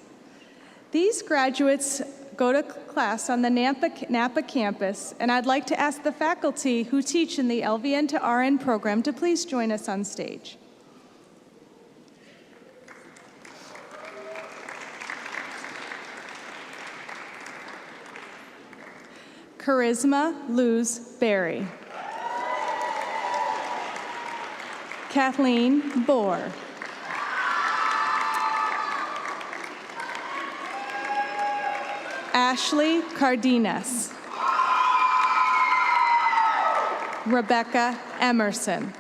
These graduates go to class on the Napa campus, and I'd like to ask the faculty who teach in the LVN to RN program to please join us on stage. Charisma Luz Berry. Kathleen Bohr. Ashley Cardenas. Rebecca Emerson.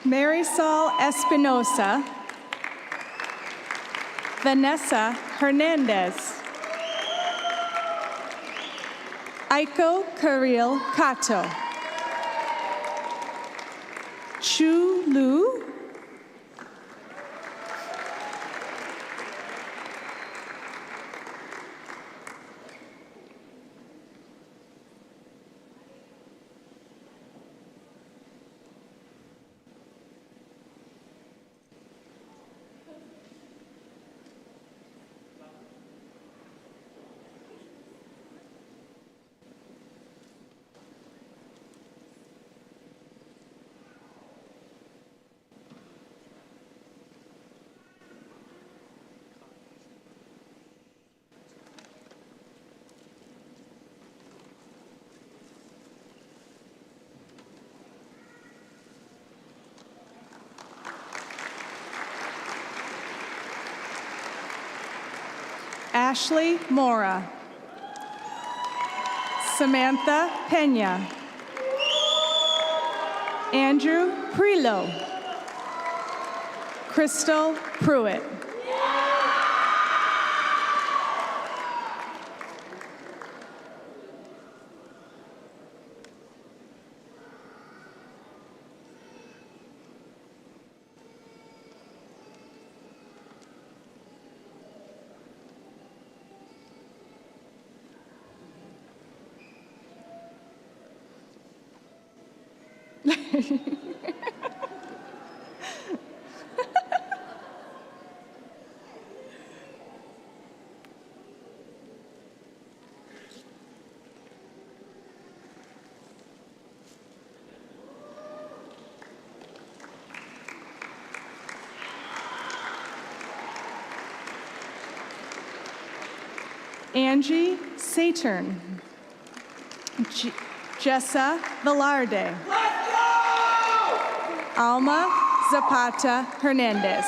Marisol Espinosa, Vanessa Hernandez, Aiko Karil Kato, Chu Lu, Ashley Mora, Samantha Pena, Andrew Prelo, Crystal Pruitt. Angie Saturn, Jessa Velarde, Alma Zapata Hernandez.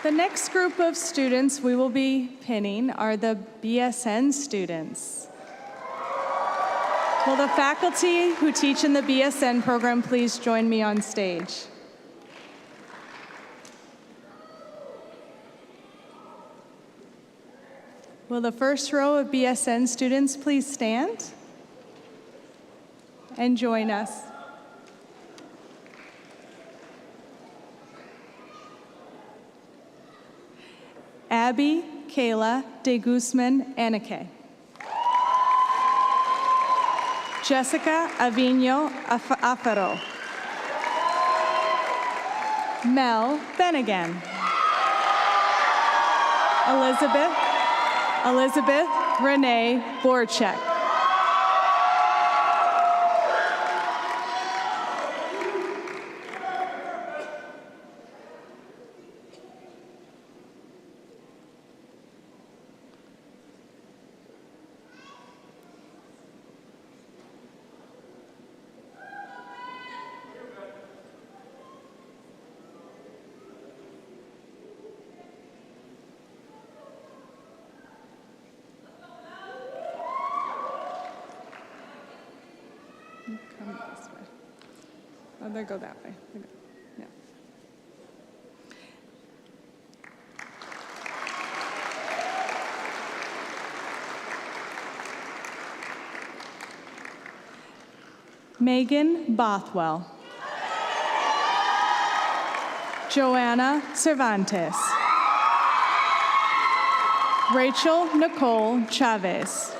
The next group of students we will be pinning are the BSN students. Will the faculty who teach in the BSN program please join me on stage? Will the first row of BSN students please stand and join us? Abby Kayla de Guzman Anike. Jessica Avino Afaro. Mel Bennigan. Elizabeth Renee Borchek. Come this way. Oh, they go that way. They go. Yeah. Megan Bothwell. Joanna Cervantes. Rachel Nicole Chavez.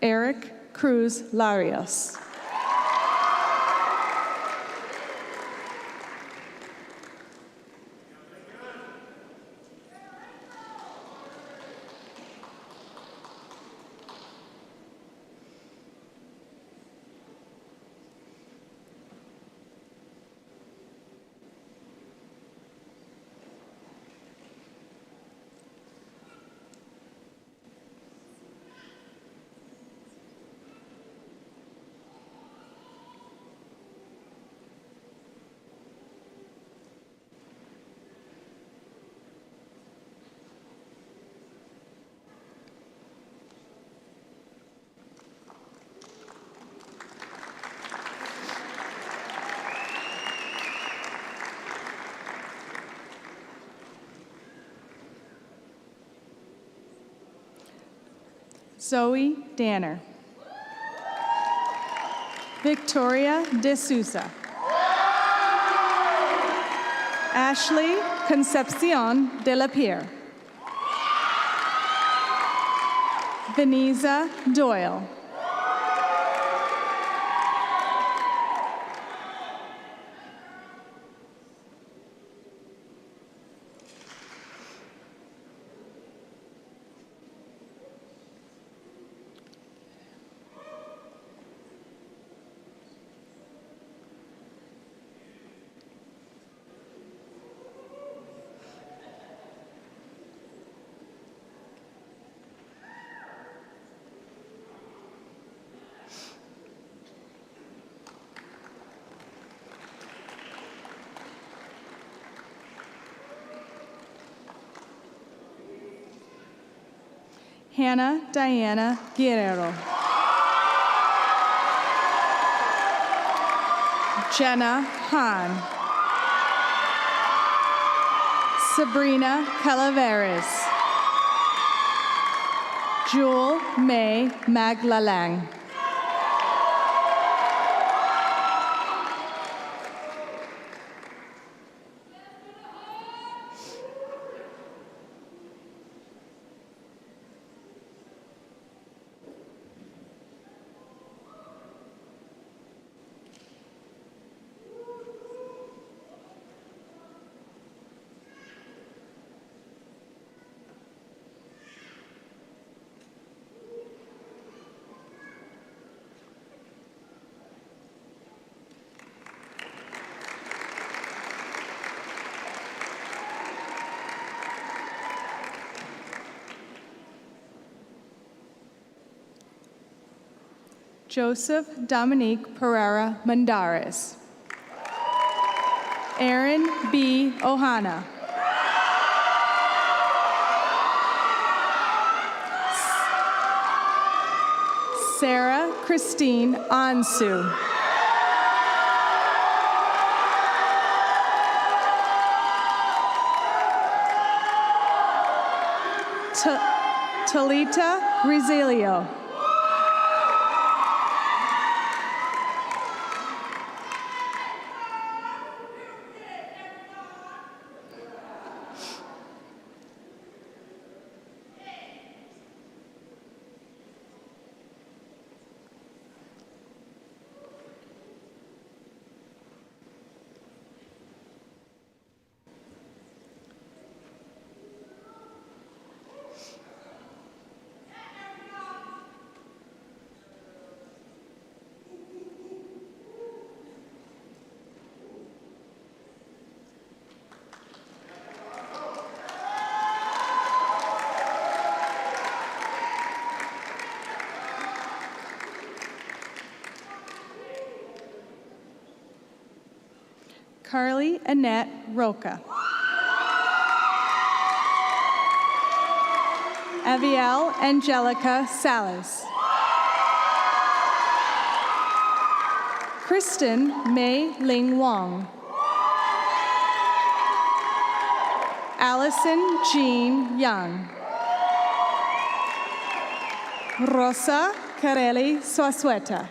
Eric Cruz Larios. Zoe Danner. Victoria De Souza. Ashley Concepcion De La Pierre. Veniza Doyle. Hannah Diana Guerrero. Jenna Hahn. Sabrina Calaveras. Jewel May Maglalang. Joseph Dominique Pereira Mandares. Aaron B. Ohana. Sarah Christine Ansu. Talita Rizilio. Carly Annette Roca. Aviel Angelica Salas. Kristen Mei Ling Wong. Allison Jean Young. Rosa Carelli Suasueta.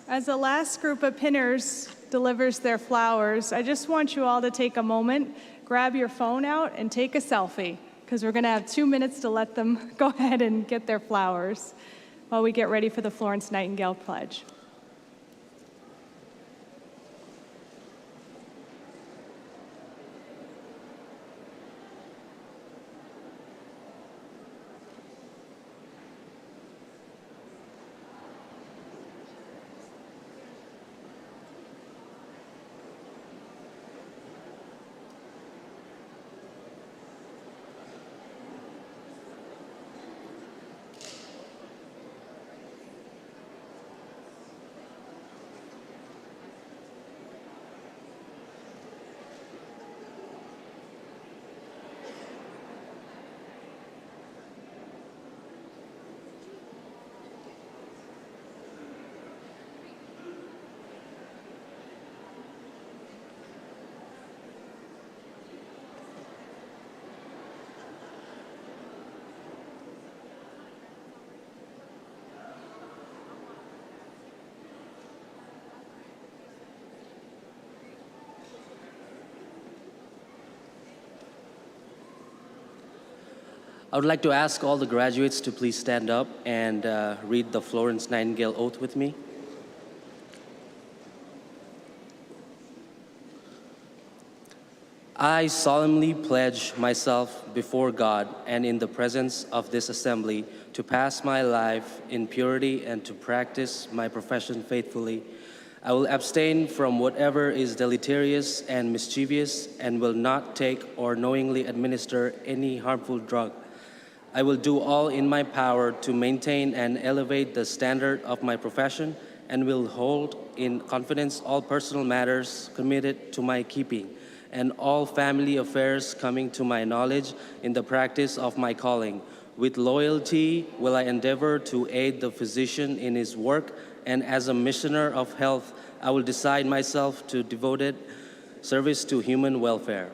As the last group of pinners delivers their flowers, I just want you all to take a moment, grab your phone out, and take a selfie, because we're going to have 2 minutes to let them go ahead and get their flowers while we get ready for the Florence Nightingale Pledge. I would like to ask all the graduates to please stand up and read the Florence Nightingale Oath with me. I solemnly pledge myself before God and in the presence of this assembly to pass my life in purity and to practice my profession faithfully. I will abstain from whatever is deleterious and mischievous and will not take or knowingly administer any harmful drug. I will do all in my power to maintain and elevate the standard of my profession and will hold in confidence all personal matters committed to my keeping and all family affairs coming to my knowledge in the practice of my calling. With loyalty will I endeavor to aid the physician in his work, and as a missioner of health, I will decide myself to devoted service to human welfare.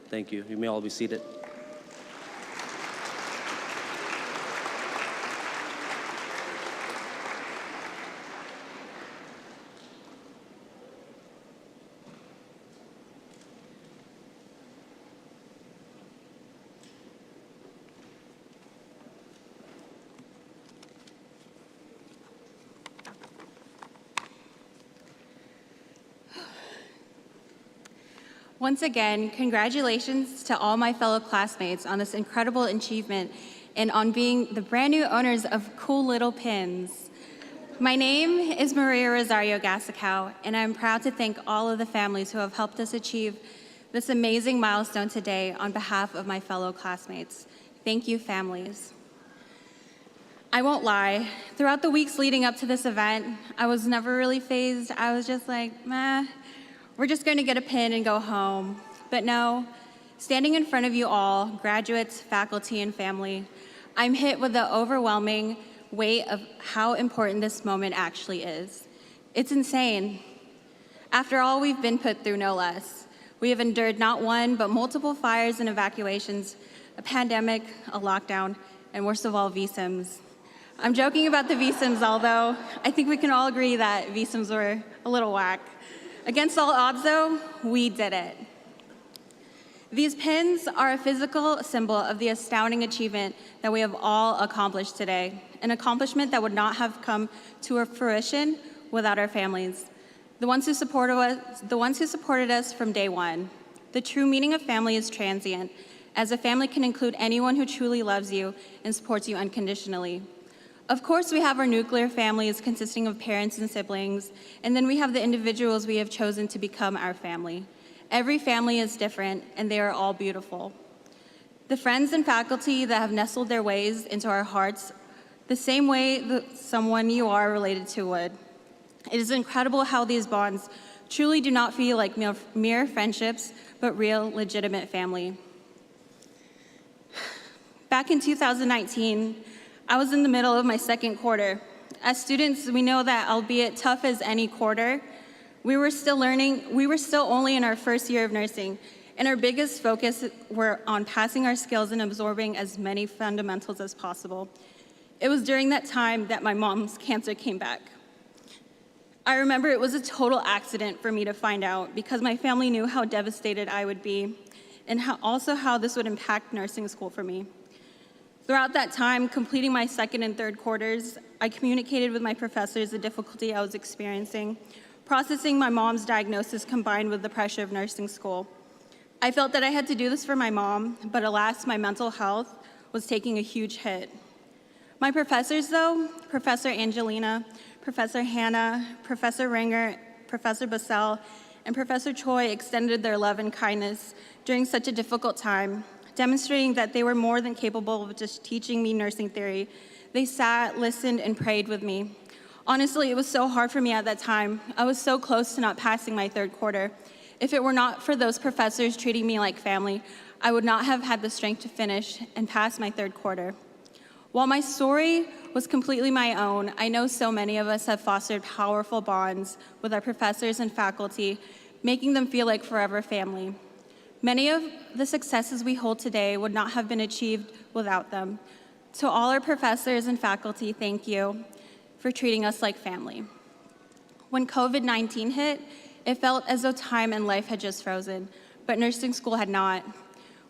Thank you. You may all be seated. Once again, congratulations to all my fellow classmates on this incredible achievement and on being the brand new owners of cool little pins. My name is Maria Rosario Gassicow, and I'm proud to thank all of the families who have helped us achieve this amazing milestone today on behalf of my fellow classmates. Thank you, families. I won't lie, throughout the weeks leading up to this event, I was never really fazed. I was just like, meh. We're just going to get a pin and go home. But no, standing in front of you all, graduates, faculty, and family, I'm hit with the overwhelming weight of how important this moment actually is. It's insane. After all we've been put through, no less, we have endured not one, but multiple fires and evacuations, a pandemic, a lockdown, and worst of all, VSIMs. I'm joking about the VSIMs, although I think we can all agree that VSIMs were a little whack. Against all odds, though, we did it. These pins are a physical symbol of the astounding achievement that we have all accomplished today, an accomplishment that would not have come to fruition without our families, the ones who supported us from day one. The true meaning of family is transient, as a family can include anyone who truly loves you and supports you unconditionally. Of course, we have our nuclear families consisting of parents and siblings, and then we have the individuals we have chosen to become our family. Every family is different, and they are all beautiful. The friends and faculty that have nestled their ways into our hearts the same way that someone you are related to would. It is incredible how these bonds truly do not feel like mere friendships, but real, legitimate family. Back in 2019, I was in the middle of my second quarter. As students, we know that albeit tough as any quarter, we were still only in our first year of nursing, and our biggest focus were on passing our skills and absorbing as many fundamentals as possible. It was during that time that my mom's cancer came back. I remember it was a total accident for me to find out because my family knew how devastated I would be and also how this would impact nursing school for me. Throughout that time, completing my second and third quarters, I communicated with my professors the difficulty I was experiencing, processing my mom's diagnosis combined with the pressure of nursing school. I felt that I had to do this for my mom, but alas, my mental health was taking a huge hit. My professors, though, Professor Angelina, Professor Hannah, Professor Ringer, Professor Bassell, and Professor Choi extended their love and kindness during such a difficult time, demonstrating that they were more than capable of just teaching me nursing theory. They sat, listened, and prayed with me. Honestly, it was so hard for me at that time. I was so close to not passing my third quarter. If it were not for those professors treating me like family, I would not have had the strength to finish and pass my third quarter. While my story was completely my own, I know so many of us have fostered powerful bonds with our professors and faculty, making them feel like forever family. Many of the successes we hold today would not have been achieved without them. To all our professors and faculty, thank you for treating us like family. When COVID-19 hit, it felt as though time and life had just frozen, but nursing school had not.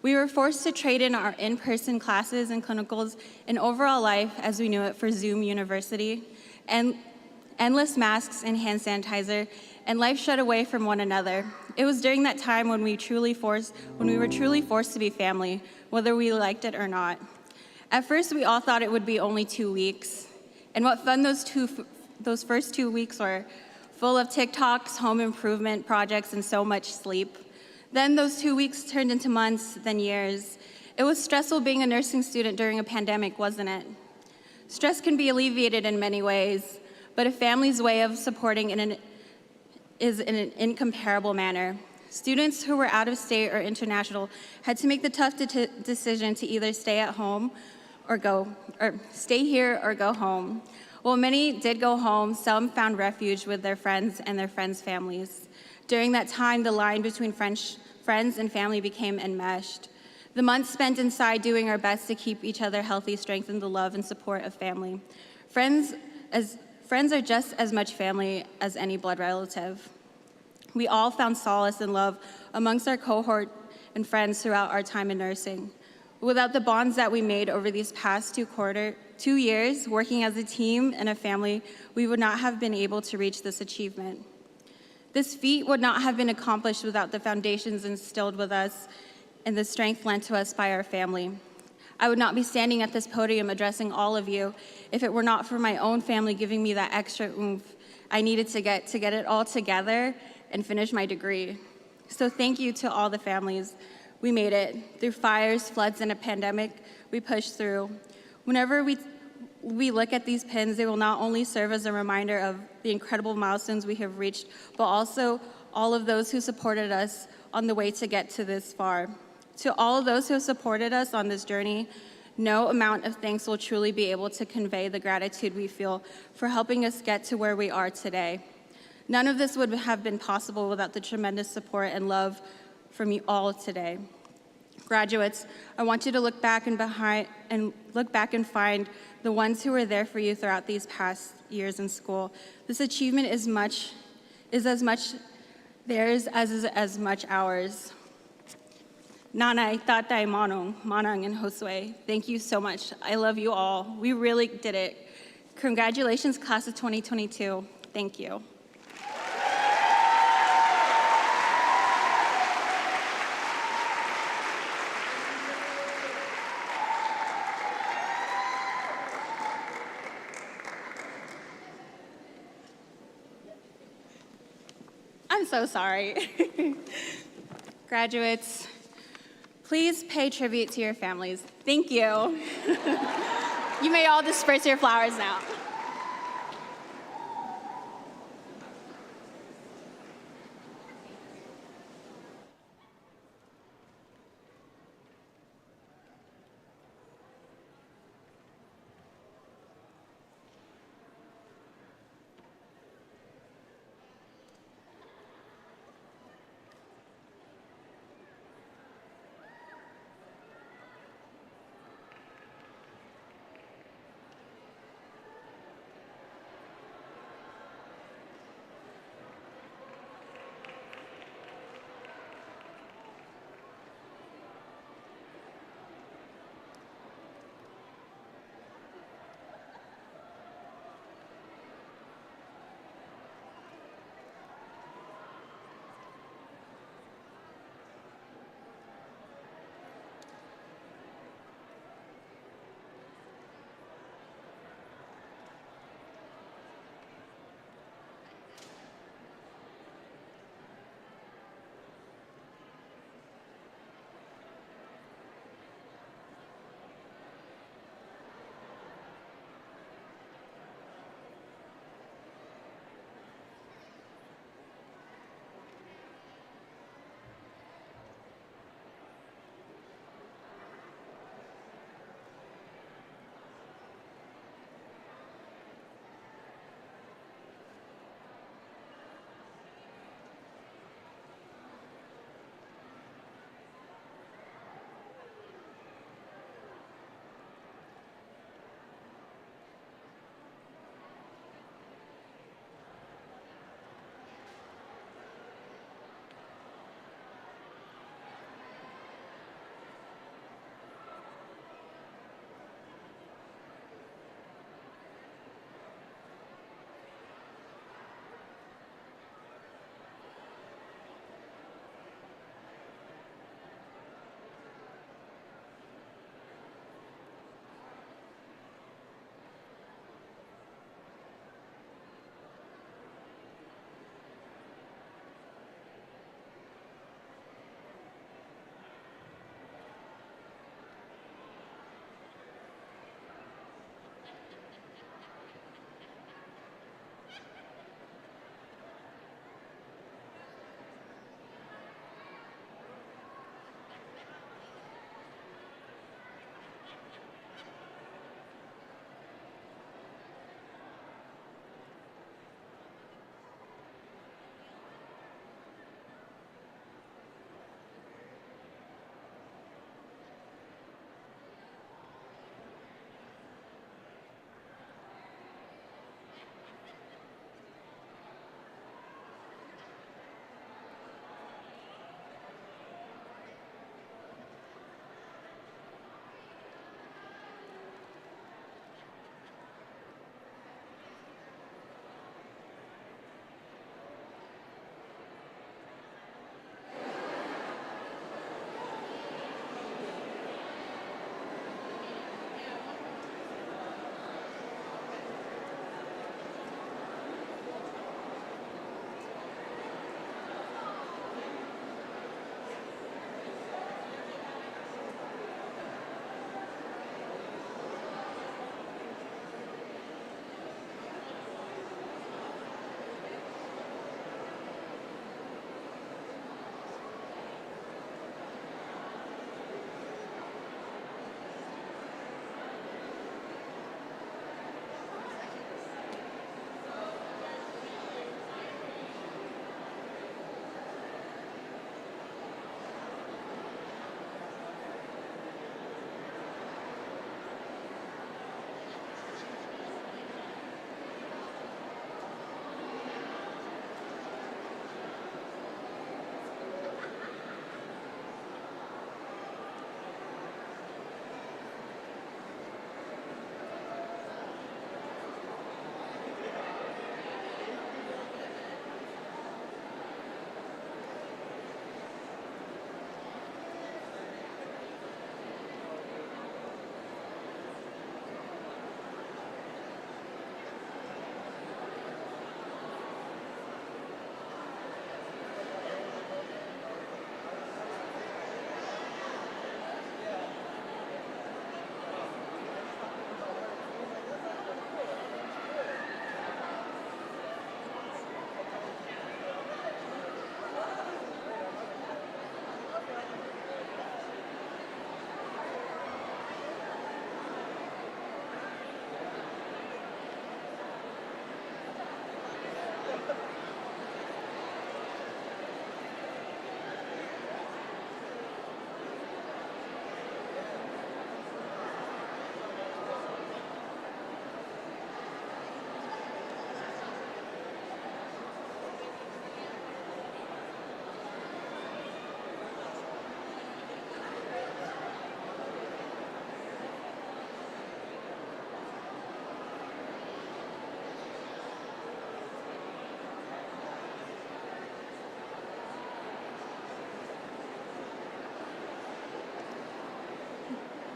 We were forced to trade in our in-person classes and clinicals and overall life as we knew it for Zoom University, and endless masks and hand sanitizer, and life shut away from one another. It was during that time when we were truly forced to be family, whether we liked it or not. At first, we all thought it would be only 2 weeks, and what fun those first 2 weeks were, full of TikToks, home improvement projects, and so much sleep. Then those 2 weeks turned into months, then years. It was stressful being a nursing student during a pandemic, wasn't it? Stress can be alleviated in many ways, but a family's way of supporting is in an incomparable manner. Students who were out of state or international had to make the tough decision to either stay at home or stay here or go home. While many did go home, some found refuge with their friends and their friends' families. During that time, the line between friends and family became enmeshed. The months spent inside doing our best to keep each other healthy strengthened the love and support of family. Friends are just as much family as any blood relative. We all found solace and love amongst our cohort and friends throughout our time in nursing. Without the bonds that we made over these past 2 years, working as a team and a family, we would not have been able to reach this achievement. This feat would not have been accomplished without the foundations instilled with us and the strength lent to us by our family. I would not be standing at this podium addressing all of you if it were not for my own family giving me that extra oomph I needed to get it all together and finish my degree. So thank you to all the families. We made it. Through fires, floods, and a pandemic, we pushed through. Whenever we look at these pins, they will not only serve as a reminder of the incredible milestones we have reached, but also all of those who supported us on the way to get to this far. To all of those who have supported us on this journey, no amount of thanks will truly be able to convey the gratitude we feel for helping us get to where we are today. None of this would have been possible without the tremendous support and love from you all today. Graduates, I want you to look back and find the ones who were there for you throughout these past years in school. This achievement is as much theirs as is as much ours. Nanay, tatay, manang, and Josue, thank you so much. I love you all. We really did it. Congratulations, class of 2022. Thank you. I'm so sorry. Graduates, please pay tribute to your families. Thank you. You may all disperse your flowers now.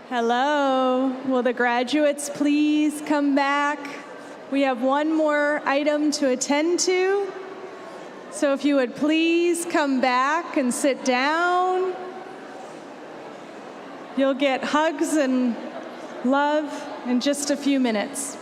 Hello. Will the graduates please come back? We have one more item to attend to. So if you would please come back and sit down. You'll get hugs and love in just a few minutes.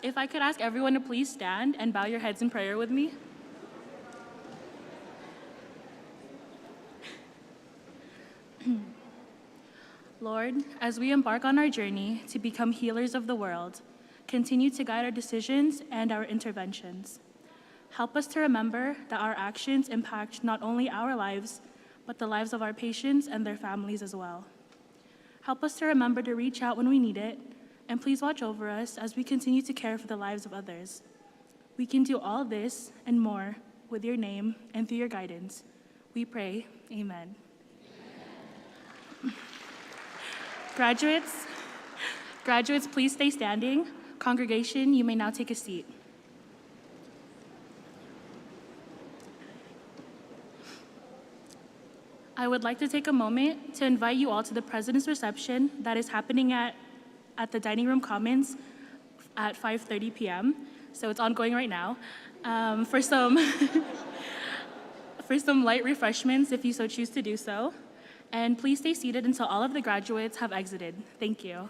If I could ask everyone to please stand and bow your heads in prayer with me. Lord, as we embark on our journey to become healers of the world, continue to guide our decisions and our interventions. Help us to remember that our actions impact not only our lives, but but the lives of our patients and their families as well. Help us to remember to reach out when we need it, and please watch over us as we continue to care for the lives of others. We can do all this and more with your name and through your guidance. We pray, amen. Graduates, please stay standing. Congregation, you may now take a seat. I would like to take a moment to invite you all to the President's reception that is happening at the Dining Room Commons at 5:30 p.m. So it's ongoing right now. For some light refreshments, if you so choose to do so. And please stay seated until all of the graduates have exited. Thank you.